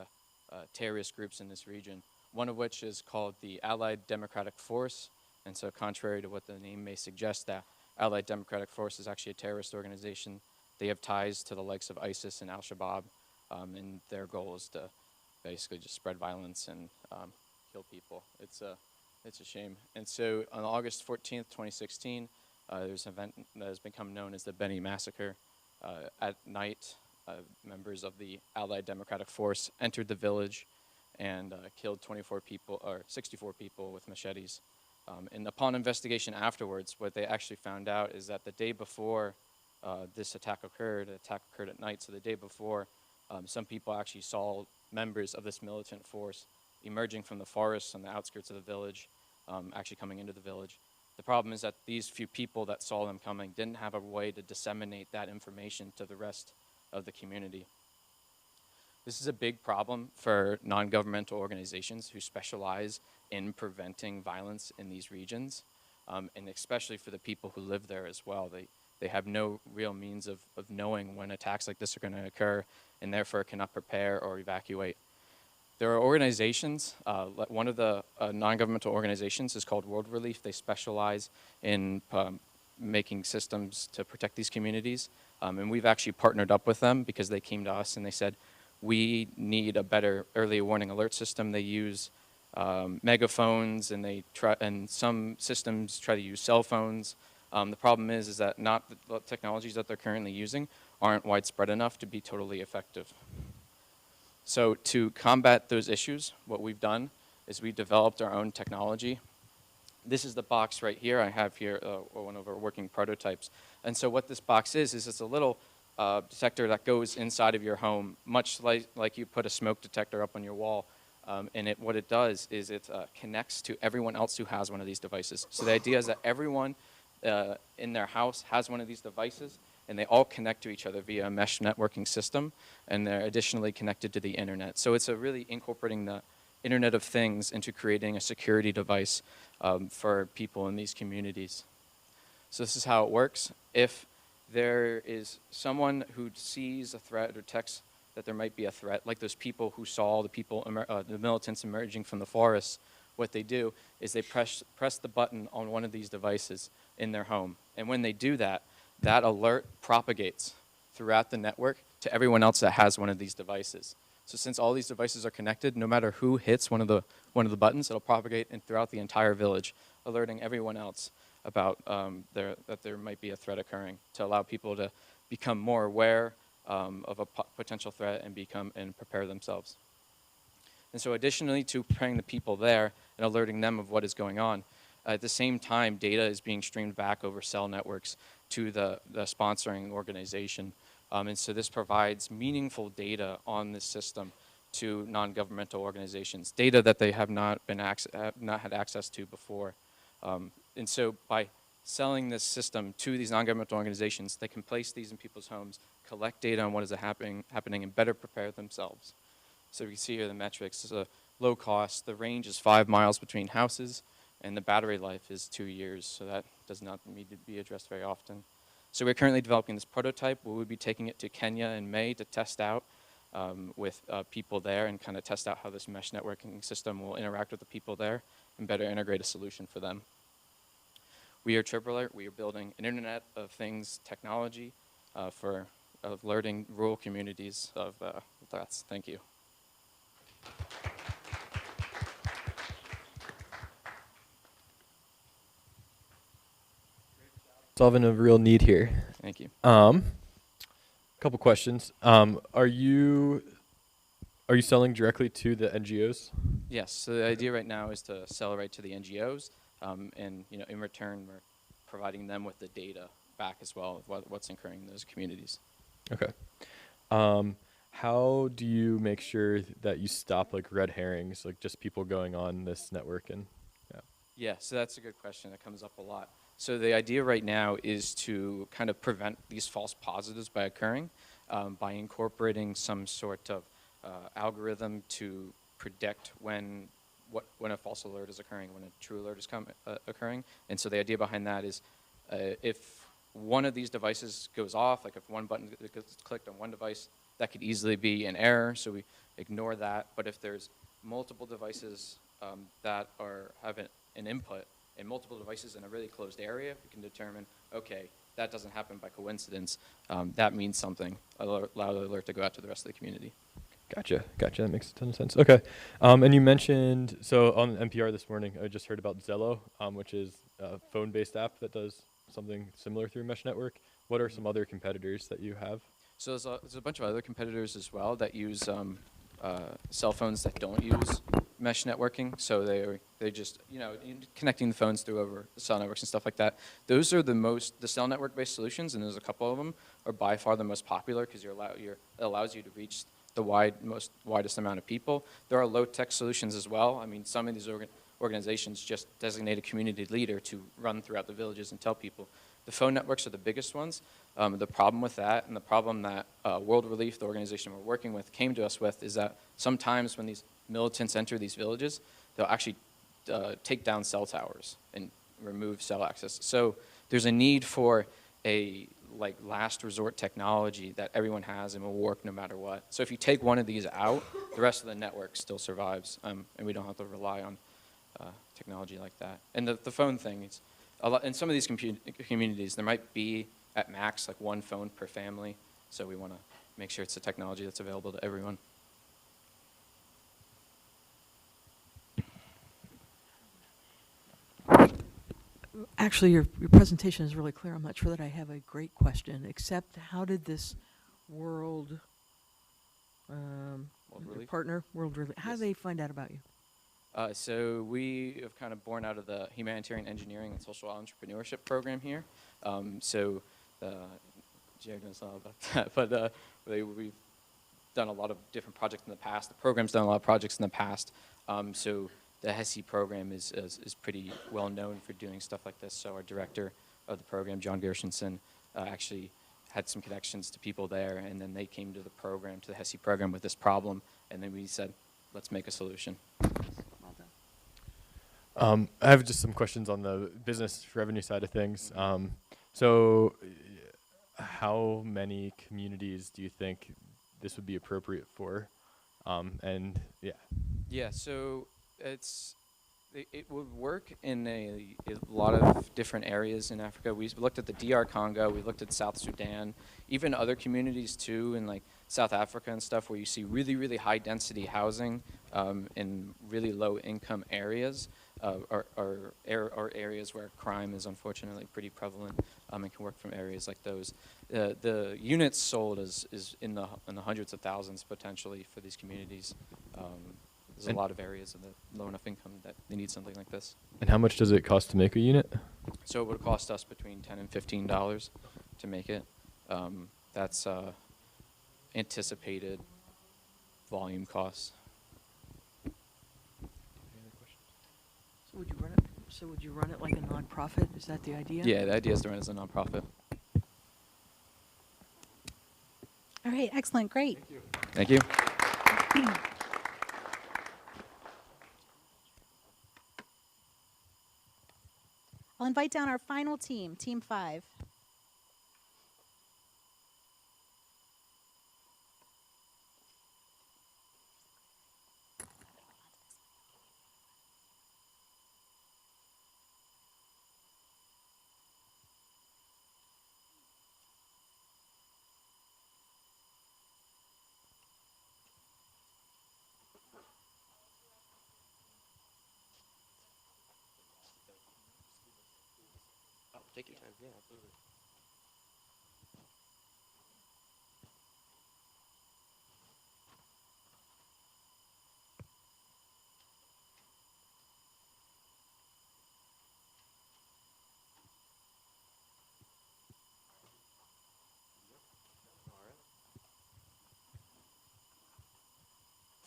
terrorist groups in this region, one of which is called the Allied Democratic Force. And so contrary to what the name may suggest, that Allied Democratic Force is actually a terrorist organization. They have ties to the likes of ISIS and Al-Shabaab, and their goal is to basically just spread violence and kill people. It's a shame. And so on August 14th, 2016, there's an event that has become known as the Beni Massacre. At night, members of the Allied Democratic Force entered the village and killed 64 people with machetes. And upon investigation afterwards, what they actually found out is that the day before this attack occurred at night, so the day before, some people actually saw members of this militant force emerging from the forests on the outskirts of the village, actually coming into the village. The problem is that these few people that saw them coming didn't have a way to disseminate that information to the rest of the community. This is a big problem for non-governmental organizations who specialize in preventing violence in these regions, and especially for the people who live there as well. They have no real means of knowing when attacks like this are going to occur, and therefore cannot prepare or evacuate. There are organizations, one of the non-governmental organizations is called World Relief. They specialize in making systems to protect these communities. And we've actually partnered up with them because they came to us and they said, we need a better early warning alert system. They use megaphones, and some systems try to use cell phones. The problem is that not the technologies that they're currently using aren't widespread enough to be totally effective. So to combat those issues, what we've done is we developed our own technology. This is the box right here. I have here one of our working prototypes. And so what this box is it's a little detector that goes inside of your home, much like you put a smoke detector up on your wall. And what it does is it connects to everyone else who has one of these devices. So the idea is that everyone in their house has one of these devices, and they all connect to each other via a mesh networking system, and they're additionally connected to the internet. So it's really incorporating the Internet of Things into creating a security device for people in these communities. So this is how it works. If there is someone who sees a threat or detects that there might be a threat, like those people who saw the militants emerging from the forest, what they do is they press the button on one of these devices in their home. And when they do that, that alert propagates throughout the network to everyone else that has one of these devices. So since all these devices are connected, no matter who hits one of the buttons, it'll propagate throughout the entire village, alerting everyone else about that there might be a threat occurring, to allow people to become more aware of a potential threat and prepare themselves. And so additionally to preparing the people there and alerting them of what is going on, at the same time, data is being streamed back over cell networks to the sponsoring organization. And so this provides meaningful data on this system to non-governmental organizations, data that they have not had access to before. And so by selling this system to these non-governmental organizations, they can place these in people's homes, collect data on what is happening, and better prepare themselves. So you can see here the metrics. It's a low cost. The range is 5 miles between houses, and the battery life is 2 years, so that does not need to be addressed very often. So we're currently developing this prototype. We will be taking it to Kenya in May to test out with people there and kind of test out how this mesh networking system will interact with the people there and better integrate a solution for them. We are Triple Alert. We are building an Internet of Things technology for alerting rural communities of threats. Thank you. Solving a real need here. Thank you. Couple questions. Are you selling directly to the NGOs? Yes. So the idea right now is to sell right to the NGOs, and in return we're providing them with the data back as well of what's occurring in those communities. Okay. How do you make sure that you stop like red herrings, like just people going on this network and Yeah, so that's a good question that comes up a lot. So the idea right now is to kind of prevent these false positives by occurring by incorporating some sort of algorithm to predict when a false alert is occurring, when a true alert is occurring. And so the idea behind that is if one of these devices goes off, like if one button gets clicked on one device, that could easily be an error, so we ignore that. But if there's multiple devices that have an input, and multiple devices in a really closed area, we can determine, okay, that doesn't happen by coincidence. That means something. Allow the alert to go out to the rest of the community. Gotcha. That makes a ton of sense. Okay. And you mentioned, so on NPR this morning, I just heard about Zello, which is a phone-based app that does something similar through Mesh Network. What are some other competitors that you have? So there's a bunch of other competitors as well that use cell phones that don't use mesh networking. So they just, connecting the phones through over cell networks and stuff like that. Those are the cell network-based solutions, and there's a couple of them, are by far the most popular because it allows you to reach the widest amount of people. There are low-tech solutions as well. I mean, some of these organizations just designate a community leader to run throughout the villages and tell people. The phone networks are the biggest ones. The problem with that, and the problem that World Relief, the organization we're working with, came to us with, is that sometimes when these militants enter these villages, they'll actually take down cell towers and remove cell access. So there's a need for a last resort technology that everyone has and will work no matter what. So if you take one of these out, the rest of the network still survives, and we don't have to rely on technology like that. And the phone thing, in some of these communities, there might be at max like one phone per family. So we want to make sure it's a technology that's available to everyone. Actually, your presentation is really clear. I'm not sure that I have a great question, except how did this World Relief? partner, World Relief, how Yes. do they find out about you? So we have kind of born out of the Humanitarian Engineering and Social Entrepreneurship program here. Jared knows all about that, but we've done a lot of different projects in the past. The program's done a lot of projects in the past. So the HESI program is pretty well known for doing stuff like this. So our director of the program, John Gershenson, actually had some connections to people there, and then they came to the program, to the HESI program with this problem, and then we said, let's make a solution. I have just some questions on the business revenue side of things. So how many communities do you think this would be appropriate for? And yeah. Yeah, so it would work in a lot of different areas in Africa. We looked at the DR Congo, we looked at South Sudan, even other communities too in like South Africa and stuff where you see really, really high density housing in really low income areas or areas where crime is unfortunately pretty prevalent and can work from areas like those. The units sold is in the hundreds of thousands potentially for these communities. There's a lot of areas of the low enough income that they need something like this. And how much does it cost to make a unit? So it would cost us between $10 and $15 to make it. That's anticipated volume costs. So would you run it? So would you run it like a nonprofit? Is that the idea? Yeah, the idea is to run it as a nonprofit. All right, excellent, great. Thank you. I'll invite down our final team, Team 5. Take your time. Yeah, absolutely.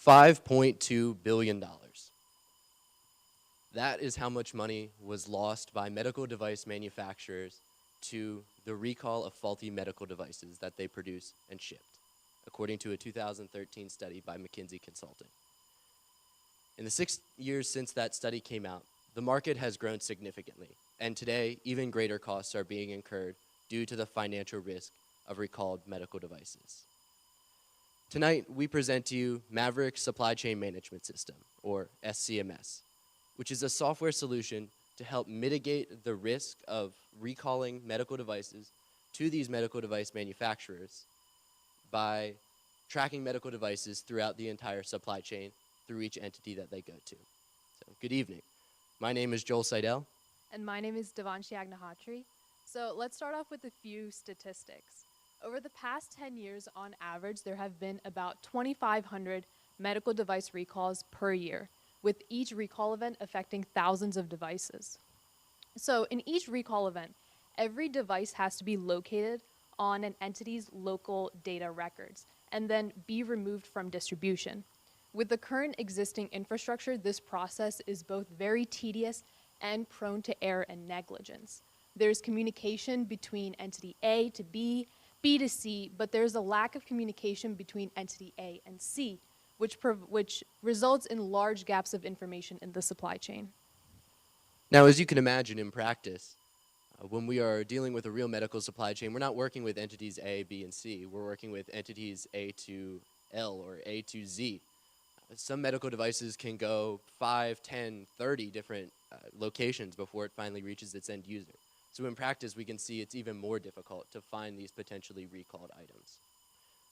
$5.2 billion. That is how much money was lost by medical device manufacturers to the recall of faulty medical devices that they produce and shipped, according to a 2013 study by McKinsey Consulting. In the 6 years since that study came out, the market has grown significantly, and today, even greater costs are being incurred due to the financial risk of recalled medical devices. Tonight, we present to you Maverick Supply Chain Management System, or SCMS, which is a software solution to help mitigate the risk of recalling medical devices to these medical device manufacturers by tracking medical devices throughout the entire supply chain through each entity that they go to. So, good evening. My name is Joel Seidel. And my name is Devanshi Agnahatri. So let's start off with a few statistics. Over the past 10 years, on average, there have been about 2,500 medical device recalls per year, with each recall event affecting thousands of devices. So in each recall event, every device has to be located on an entity's local data records and then be removed from distribution. With the current existing infrastructure, this process is both very tedious and prone to error and negligence. There's communication between entity A to B, B to C, but there's a lack of communication between entity A and C, which results in large gaps of information in the supply chain. Now, as you can imagine in practice, when we are dealing with a real medical supply chain, we're not working with entities A, B, and C. We're working with entities A to L or A to Z. Some medical devices can go 5, 10, 30 different locations before it finally reaches its end user. So in practice, we can see it's even more difficult to find these potentially recalled items.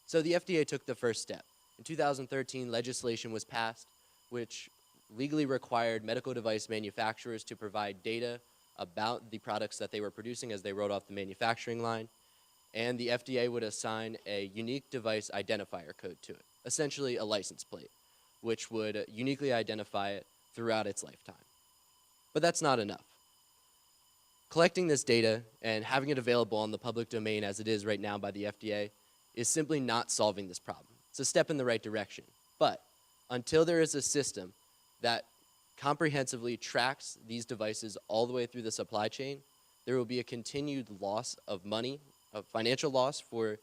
So the FDA took the first step. In 2013, legislation was passed which legally required medical device manufacturers to provide data about the products that they were producing as they rolled off the manufacturing line, and the FDA would assign a unique device identifier code to it, essentially a license plate, which would uniquely identify it throughout its lifetime. But that's not enough. Collecting this data and having it available on the public domain as it is right now by the FDA is simply not solving this problem. It's a step in the right direction. But until there is a system that comprehensively tracks these devices all the way through the supply chain, there will be a continued loss of money, of financial loss for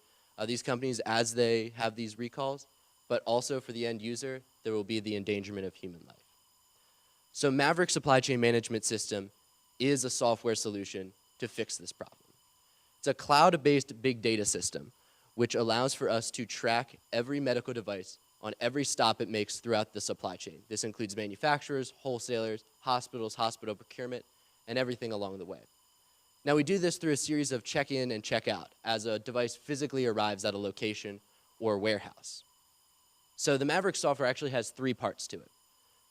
these companies as they have these recalls, but also for the end user, there will be the endangerment of human life. So Maverick Supply Chain Management System is a software solution to fix this problem. It's a cloud-based big data system which allows for us to track every medical device on every stop it makes throughout the supply chain. This includes manufacturers, wholesalers, hospitals, hospital procurement, and everything along the way. Now we do this through a series of check-in and check-out as a device physically arrives at a location or warehouse. So the Maverick software actually has three parts to it.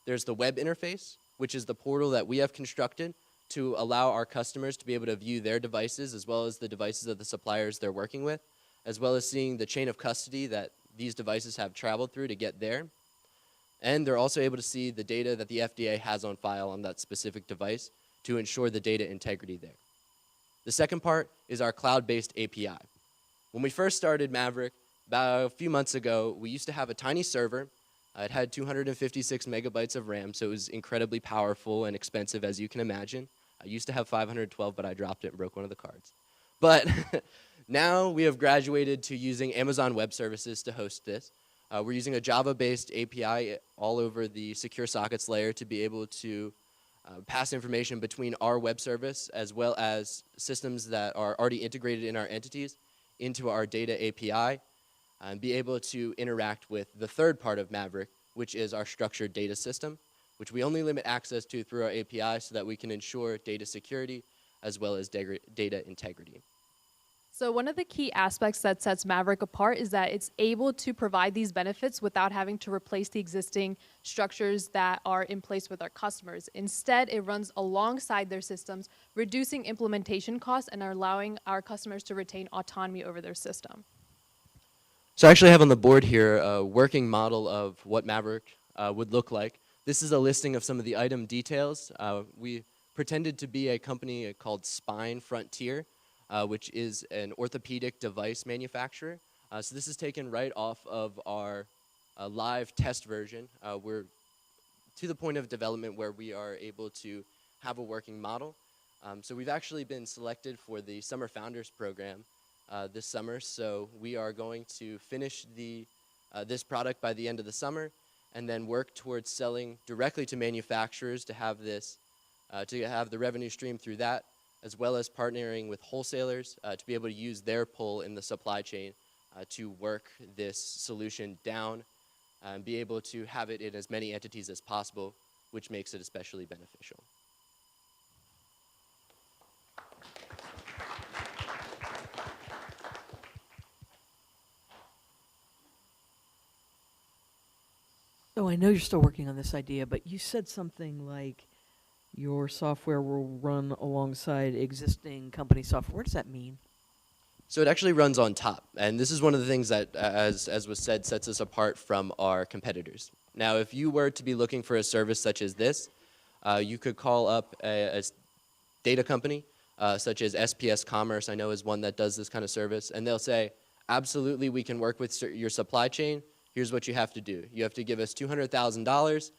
There's the web interface, which is the portal that we have constructed to allow our customers to be able to view their devices as well as the devices of the suppliers they're working with, as well as seeing the chain of custody that these devices have traveled through to get there. And they're also able to see the data that the FDA has on file on that specific device to ensure the data integrity there. The second part is our cloud-based API. When we first started Maverick, about a few months ago, we used to have a tiny server. It had 256 megabytes of RAM, so it was incredibly powerful and expensive, as you can imagine. I used to have 512, but I dropped it and broke one of the cards. But now we have graduated to using Amazon Web Services to host this. We're using a Java-based API all over the secure sockets layer to be able to pass information between our web service as well as systems that are already integrated in our entities into our data API and be able to interact with the third part of Maverick, which is our structured data system, which we only limit access to through our API so that we can ensure data security as well as data integrity. So one of the key aspects that sets Maverick apart is that it's able to provide these benefits without having to replace the existing structures that are in place with our customers. Instead, it runs alongside their systems, reducing implementation costs and allowing our customers to retain autonomy over their system. So I actually have on the board here a working model of what Maverick would look like. This is a listing of some of the item details. We pretended to be a company called Spine Frontier, which is an orthopedic device manufacturer. So this is taken right off of our live test version. We're to the point of development where we are able to have a working model. So we've actually been selected for the Summer Founders Program this summer. So we are going to finish this product by the end of the summer and then work towards selling directly to manufacturers to have this, to have the revenue stream through that, as well as partnering with wholesalers to be able to use their pull in the supply chain to work this solution down and be able to have it in as many entities as possible, which makes it especially beneficial. So I know you're still working on this idea, but you said something like your software will run alongside existing company software. What does that mean? So it actually runs on top, and this is one of the things that, as was said, sets us apart from our competitors. Now, if you were to be looking for a service such as this, you could call up a data company, such as SPS Commerce, I know is one that does this kind of service, and they'll say, absolutely, we can work with your supply chain. Here's what you have to do. You have to give us $200,000,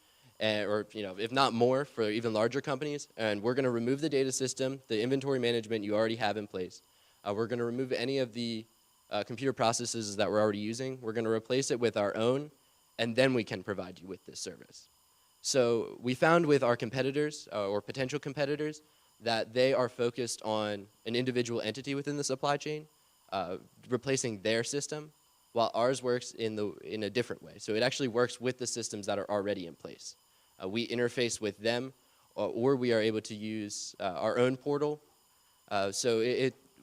or if not more for even larger companies, and we're going to remove the data system, the inventory management you already have in place. We're going to remove any of the computer processes that we're already using. We're going to replace it with our own, and then we can provide you with this service. So we found with our competitors, or potential competitors, that they are focused on an individual entity within the supply chain, replacing their system, while ours works in a different way. So it actually works with the systems that are already in place. We interface with them or we are able to use our own portal.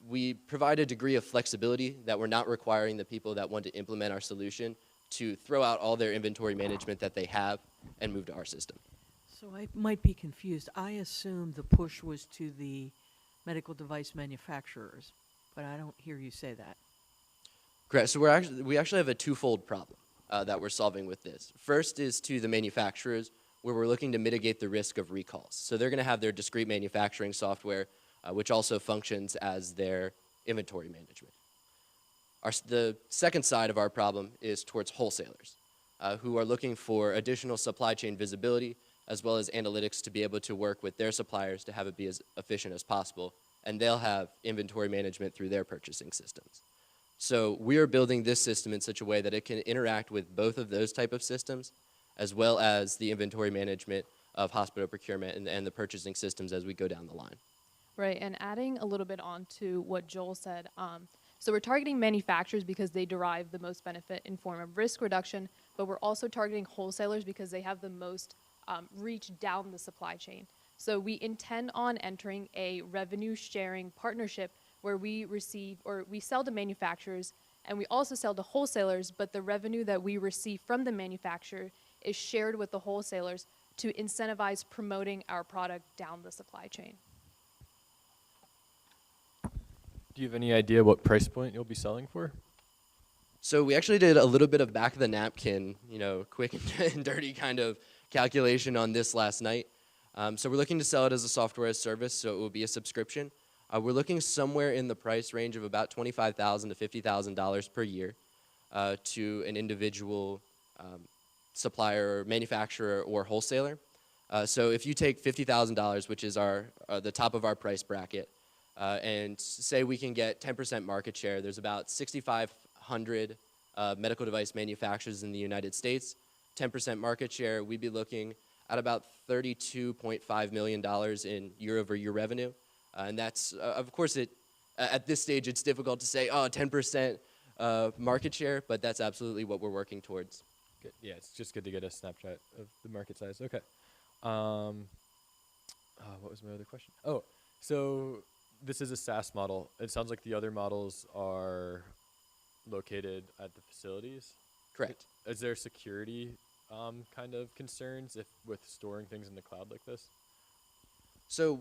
We provide a degree of flexibility that we're not requiring the people that want to implement our solution to throw out all their inventory management that they have and move to our system. So I might be confused. I assumed the push was to the medical device manufacturers, but I don't hear you say that. Correct. So we actually have a twofold problem that we're solving with this. First is to the manufacturers, where we're looking to mitigate the risk of recalls. So they're going to have their discrete manufacturing software, which also functions as their inventory management. The second side of our problem is towards wholesalers, who are looking for additional supply chain visibility, as well as analytics to be able to work with their suppliers to have it be as efficient as possible, and they'll have inventory management through their purchasing systems. So we are building this system in such a way that it can interact with both of those type of systems, as well as the inventory management of hospital procurement and the purchasing systems as we go down the line. Right, and adding a little bit on to what Joel said, so we're targeting manufacturers because they derive the most benefit in form of risk reduction, but we're also targeting wholesalers because they have the most reach down the supply chain. So we intend on entering a revenue sharing partnership where we sell to manufacturers and we also sell to wholesalers, but the revenue that we receive from the manufacturer is shared with the wholesalers to incentivize promoting our product down the supply chain. Do you have any idea what price point you'll be selling for? So we actually did a little bit of back of the napkin, quick and dirty kind of calculation on this last night. So we're looking to sell it as a software as service, so it will be a subscription. We're looking somewhere in the price range of about $25,000 to $50,000 per year to an individual supplier, or manufacturer, or wholesaler. So if you take $50,000, which is the top of our price bracket, and say we can get 10% market share, there's about 6,500 medical device manufacturers in the United States. 10% market share, we'd be looking at about $32.5 million in year-over-year revenue. And that's, of course, at this stage, it's difficult to say, 10% market share, but that's absolutely what we're working towards. Good. Yeah, it's just good to get a snapshot of the market size. Okay. What was my other question? Oh, so this is a SaaS model. It sounds like the other models are located at the facilities. Correct. Is there security kind of concerns with storing things in the cloud like this? So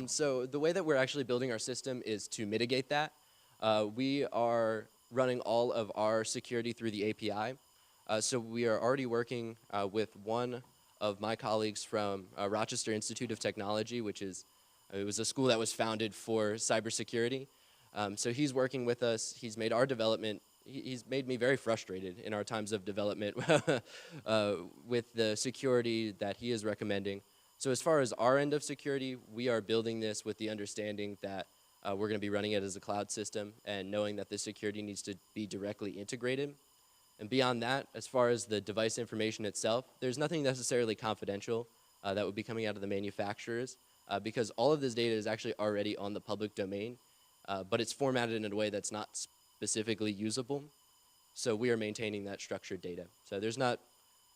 so the way that we're actually building our system is to mitigate that. We are running all of our security through the API. So we are already working with one of my colleagues from Rochester Institute of Technology, it was a school that was founded for cybersecurity. So he's working with us. He's made our development. He's made me very frustrated in our times of development with the security that he is recommending. So as far as our end of security, we are building this with the understanding that we're going to be running it as a cloud system and knowing that the security needs to be directly integrated. And beyond that, as far as the device information itself, there's nothing necessarily confidential that would be coming out of the manufacturers because all of this data is actually already on the public domain, but it's formatted in a way that's not specifically usable. So we are maintaining that structured data. So there's not,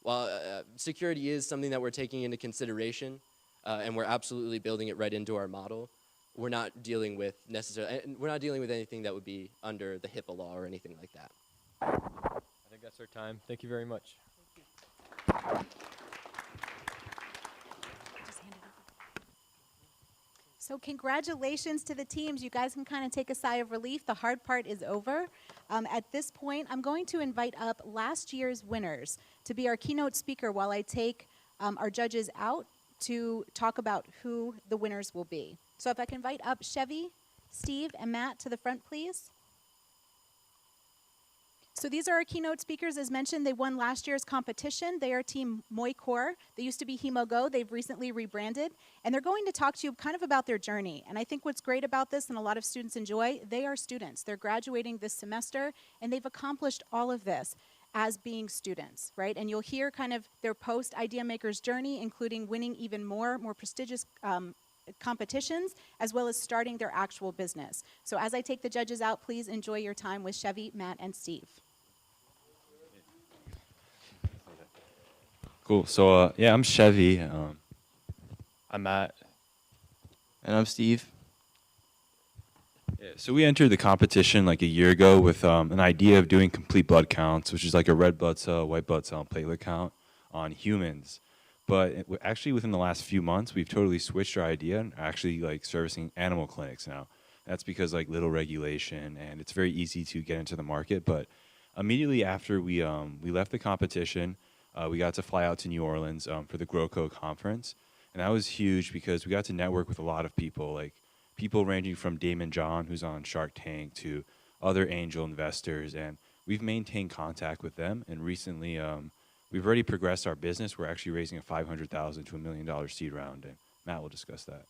while security is something that we're taking into consideration, and we're absolutely building it right into our model, we're not dealing with anything that would be under the HIPAA law or anything like that. I think that's our time. Thank you very much. So congratulations to the teams. You guys can kind of take a sigh of relief. The hard part is over. At this point, I'm going to invite up last year's winners to be our keynote speaker while I take our judges out to talk about who the winners will be. So if I can invite up Chevy, Steve, and Matt to the front, please. So these are our keynote speakers. As mentioned, they won last year's competition. They are Team Moicor. They used to be HemoGo. They've recently rebranded. And they're going to talk to you kind of about their journey. And I think what's great about this, and a lot of students enjoy, they are students. They're graduating this semester, and they've accomplished all of this as being students, right? And you'll hear kind of their post-IdeaMakers journey, including winning even more prestigious competitions, as well as starting their actual business. So as I take the judges out, please enjoy your time with Chevy, Matt, and Steve. Cool. So yeah, I'm Chevy. I'm Matt. And I'm Steve. Yeah, so we entered the competition like a year ago with an idea of doing complete blood counts, which is like a red blood cell, white blood cell, and platelet count on humans. But actually, within the last few months, we've totally switched our idea and are actually like servicing animal clinics now. That's because like little regulation and it's very easy to get into the market. But immediately after we left the competition, we got to fly out to New Orleans for the GrowCo conference, and that was huge because we got to network with a lot of people, like people ranging from Damon John, who's on Shark Tank, to other angel investors, and we've maintained contact with them. And recently, we've already progressed our business. We're actually raising a $500,000 to $1 million seed round, and Matt will discuss that.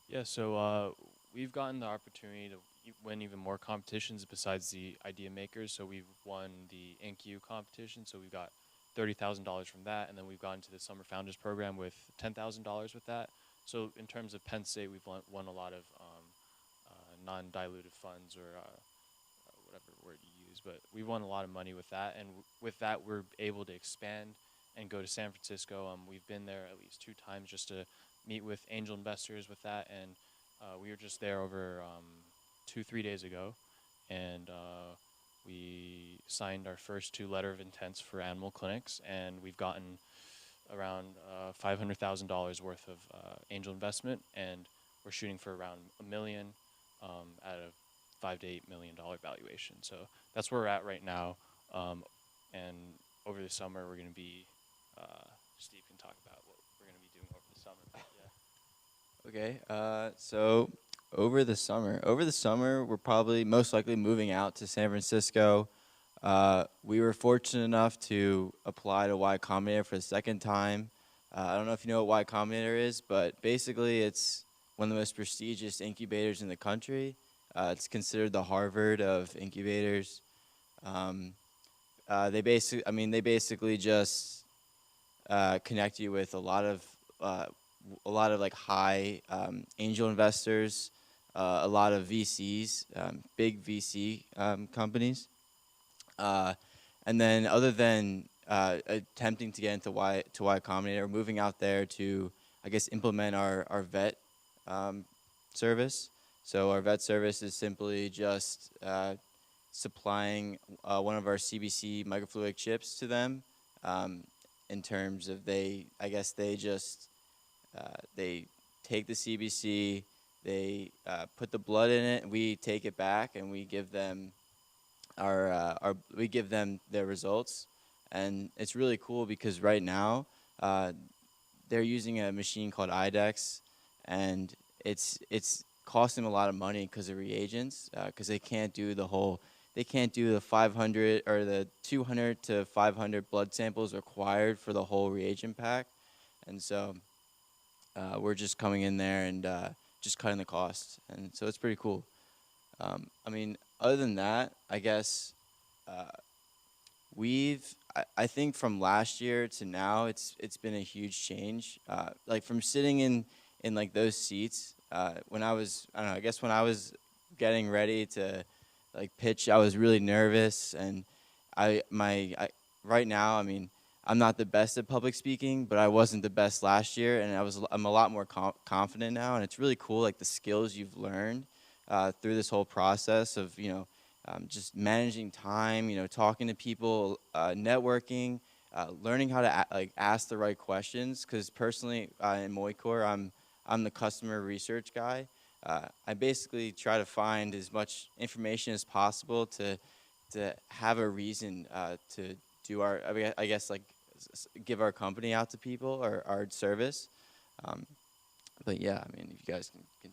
Yeah, so we've gotten the opportunity to win even more competitions besides the IdeaMakers. So we've won the InQ competition, so we've got $30,000 from that, and then we've gone to the Summer Founders Program with $10,000 with that. So in terms of Penn State, we've won a lot of non-dilutive funds, or whatever word you use, but we won a lot of money with that, and with that we're able to expand and go to San Francisco. We've been there at least 2 times just to meet with angel investors with that, and we were just there over 2-3 days ago, and we signed our first 2 letter of intents for animal clinics, and we've gotten around $500,000 worth of angel investment, and we're shooting for around $1 million at a $5 to $8 million valuation. So that's where we're at right now, and over the summer we're going to be Steve can talk about what we're going to be doing over the summer. Okay, so over the summer, we're probably most likely moving out to San Francisco. We were fortunate enough to apply to Y Combinator for the second time. I don't know if you know what Y Combinator is, but basically it's one of the most prestigious incubators in the country. It's considered the Harvard of incubators. They basically just connect you with a lot of like high angel investors, a lot of VCs, big VC companies. And then other than attempting to get into Y Combinator, moving out there to, I guess, implement our vet service. So our vet service is simply just supplying one of our CBC microfluidic chips to them, in terms of they take the CBC, they put the blood in it, we take it back, and we give them their results. And it's really cool because right now they're using a machine called IDEX, and it's costing them a lot of money because of reagents, because they can't do the 500 or the 200 to 500 blood samples required for the whole reagent pack. And so we're just coming in there and just cutting the cost, and so it's pretty cool. Other than that, I guess I think from last year to now, it's been a huge change. Like from sitting in like those seats, when I was getting ready to like pitch, I was really nervous, and right now, I'm not the best at public speaking, but I wasn't the best last year, and I'm a lot more confident now, and it's really cool, like the skills you've learned through this whole process of just managing time, talking to people, networking, learning how to ask the right questions. Because personally, in Moicor, I'm the customer research guy. I basically try to find as much information as possible to have a reason to do give our company out to people, or our service. But yeah, if you guys can.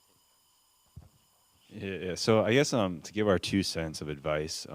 Yeah. So I guess to give our 2 cents of advice,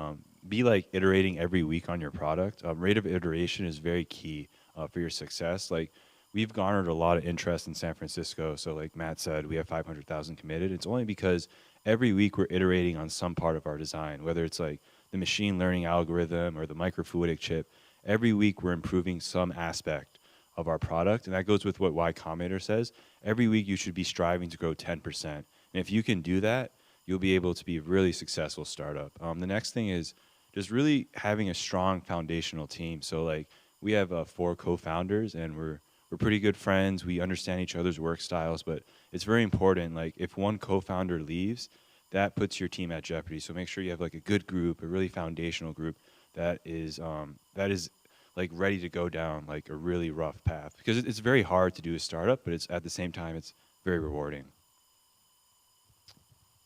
be like iterating every week on your product. Rate of iteration is very key for your success. Like we've garnered a lot of interest in San Francisco. So like Matt said, we have 500,000 committed. It's only because every week we're iterating on some part of our design, whether it's like the machine learning algorithm or the microfluidic chip. Every week we're improving some aspect of our product, and that goes with what Y Combinator says. Every week you should be striving to grow 10%. And if you can do that, you'll be able to be a really successful startup. The next thing is just really having a strong foundational team. So like we have 4 co-founders, and we're pretty good friends. We understand each other's work styles, but it's very important. Like, if one co-founder leaves, that puts your team at jeopardy. So make sure you have like a good group, a really foundational group that is like ready to go down like a really rough path, because it's very hard to do a startup, but it's at the same time it's very rewarding.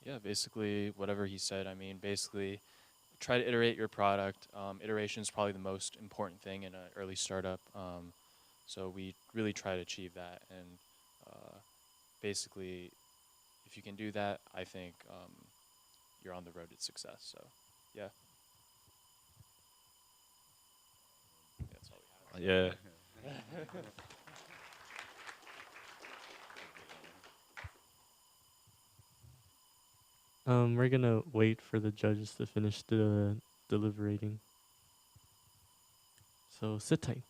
Yeah, basically whatever he said. I mean, basically try to iterate your product. Iteration is probably the most important thing in an early startup. So we really try to achieve that. And basically, if you can do that, I think you're on the road to success. So, yeah. That's all we have. Yeah. We're gonna wait for the judges to finish the deliberating. So sit tight.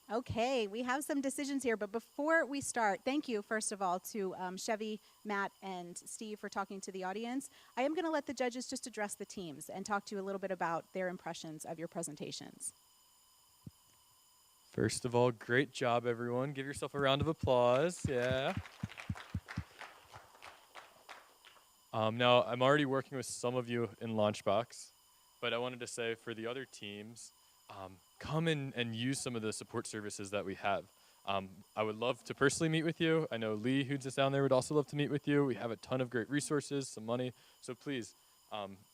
Okay, we have some decisions here, but before we start, thank you, first of all, to Chevy, Matt, and Steve for talking to the audience. I am going to let the judges just address the teams and talk to you a little bit about their impressions of your presentations. First of all, great job, everyone. Give yourself a round of applause. Yeah. Now, I'm already working with some of you in Launchbox, but I wanted to say for the other teams, come in and use some of the support services that we have. I would love to personally meet with you. I know Lee, who's just down there, would also love to meet with you. We have a ton of great resources, some money. So please,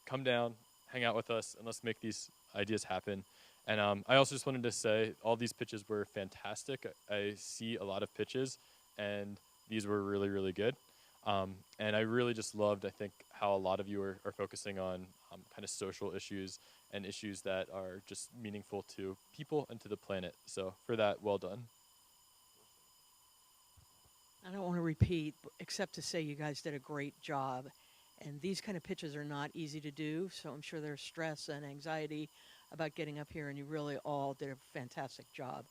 come down, hang out with us, and let's make these ideas happen. And I also just wanted to say all these pitches were fantastic. I see a lot of pitches, and these were really, really good. And I really just loved, I think, how a lot of you are focusing on kind of social issues and issues that are just meaningful to people and to the planet. So for that, well done. I don't want to repeat, except to say you guys did a great job. And these kind of pitches are not easy to do, so I'm sure there's stress and anxiety about getting up here, and you really all did a fantastic job.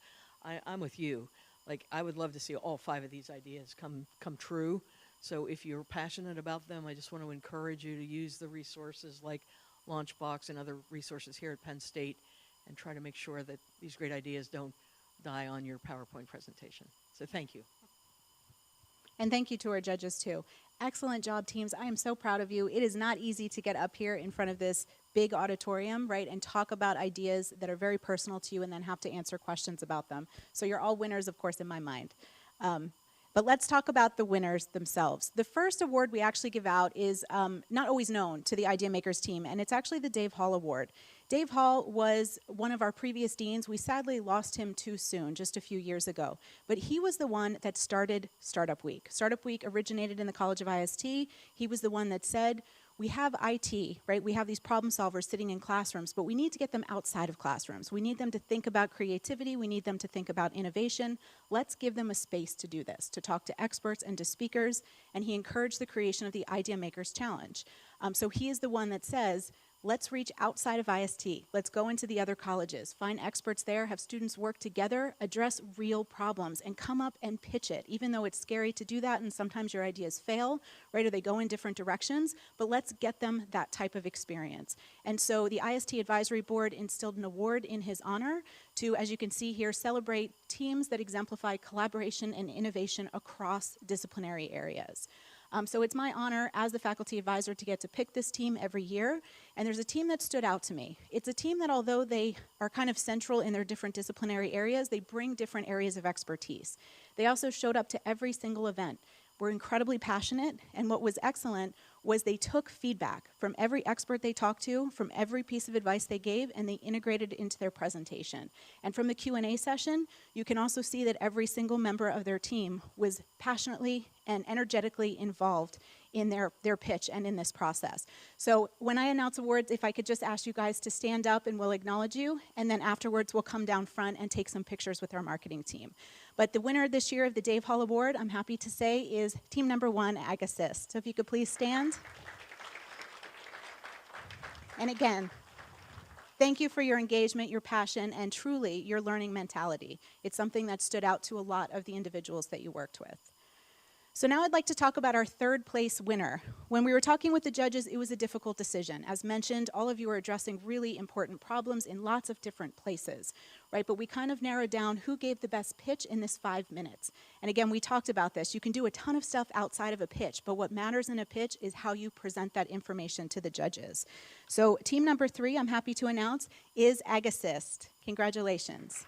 I'm with you. Like, I would love to see all 5 of these ideas come true. So if you're passionate about them, I just want to encourage you to use the resources like Launchbox and other resources here at Penn State and try to make sure that these great ideas don't die on your PowerPoint presentation. So thank you. And thank you to our judges, too. Excellent job, teams. I am so proud of you. It is not easy to get up here in front of this big auditorium, right, and talk about ideas that are very personal to you and then have to answer questions about them. So you're all winners, of course, in my mind. But let's talk about the winners themselves. The first award we actually give out is not always known to the IdeaMakers team, and it's actually the Dave Hall Award. Dave Hall was one of our previous deans. We sadly lost him too soon, just a few years ago. But he was the one that started Startup Week. Startup Week originated in the College of IST. He was the one that said, we have IT, right? We have these problem solvers sitting in classrooms, but we need to get them outside of classrooms. We need them to think about creativity. We need them to think about innovation. Let's give them a space to do this, to talk to experts and to speakers. And he encouraged the creation of the IdeaMakers Challenge. So he is the one that says, let's reach outside of IST. Let's go into the other colleges, find experts there, have students work together, address real problems, and come up and pitch it, even though it's scary to do that and sometimes your ideas fail, right, or they go in different directions, but let's get them that type of experience. And so the IST Advisory Board instilled an award in his honor to, as you can see here, celebrate teams that exemplify collaboration and innovation across disciplinary areas. So it's my honor as the faculty advisor to get to pick this team every year. And there's a team that stood out to me. It's a team that, although they are kind of central in their different disciplinary areas, they bring different areas of expertise. They also showed up to every single event. Were incredibly passionate, and what was excellent was they took feedback from every expert they talked to, from every piece of advice they gave, and they integrated it into their presentation. And from the Q&A session, you can also see that every single member of their team was passionately and energetically involved in their pitch and in this process. So when I announce awards, if I could just ask you guys to stand up and we'll acknowledge you, and then afterwards we'll come down front and take some pictures with our marketing team. But the winner this year of the Dave Hall Award, I'm happy to say, is team number 1, Ag Assist. So if you could please stand. And again, thank you for your engagement, your passion, and truly your learning mentality. It's something that stood out to a lot of the individuals that you worked with. So now I'd like to talk about our 3rd place winner. When we were talking with the judges, it was a difficult decision. As mentioned, all of you are addressing really important problems in lots of different places, right? But we kind of narrowed down who gave the best pitch in this 5 minutes. And again, we talked about this. You can do a ton of stuff outside of a pitch, but what matters in a pitch is how you present that information to the judges. So team number 3, I'm happy to announce, is Ag Assist. Congratulations.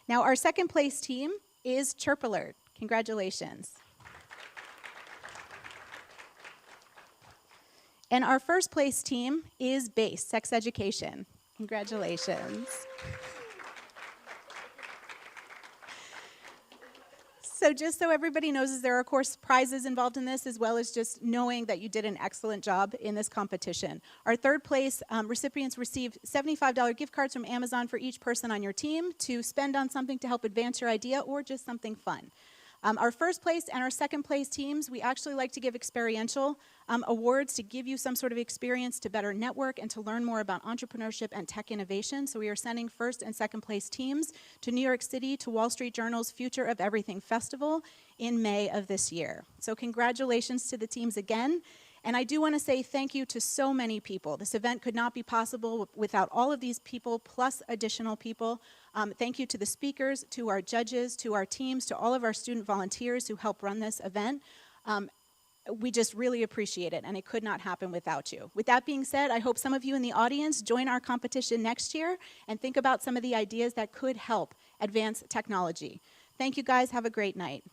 Now, our 2nd place team is Chirp Alert. Congratulations. And our 1st place team is BASE, Sex Education. Congratulations. So just so everybody knows, there are, of course, prizes involved in this, as well as just knowing that you did an excellent job in this competition. Our 3rd place recipients received $75 gift cards from Amazon for each person on your team to spend on something to help advance your idea or just something fun. Our 1st place and our 2nd place teams, we actually like to give experiential awards to give you some sort of experience to better network and to learn more about entrepreneurship and tech innovation. So we are sending 1st and 2nd place teams to New York City to Wall Street Journal's Future of Everything Festival in May of this year. So congratulations to the teams again. And I do want to say thank you to so many people. This event could not be possible without all of these people, plus additional people. Thank you to the speakers, to our judges, to our teams, to all of our student volunteers who help run this event. We just really appreciate it, and it could not happen without you. With that being said, I hope some of you in the audience join our competition next year and think about some of the ideas that could help advance technology. Thank you guys. Have a great night.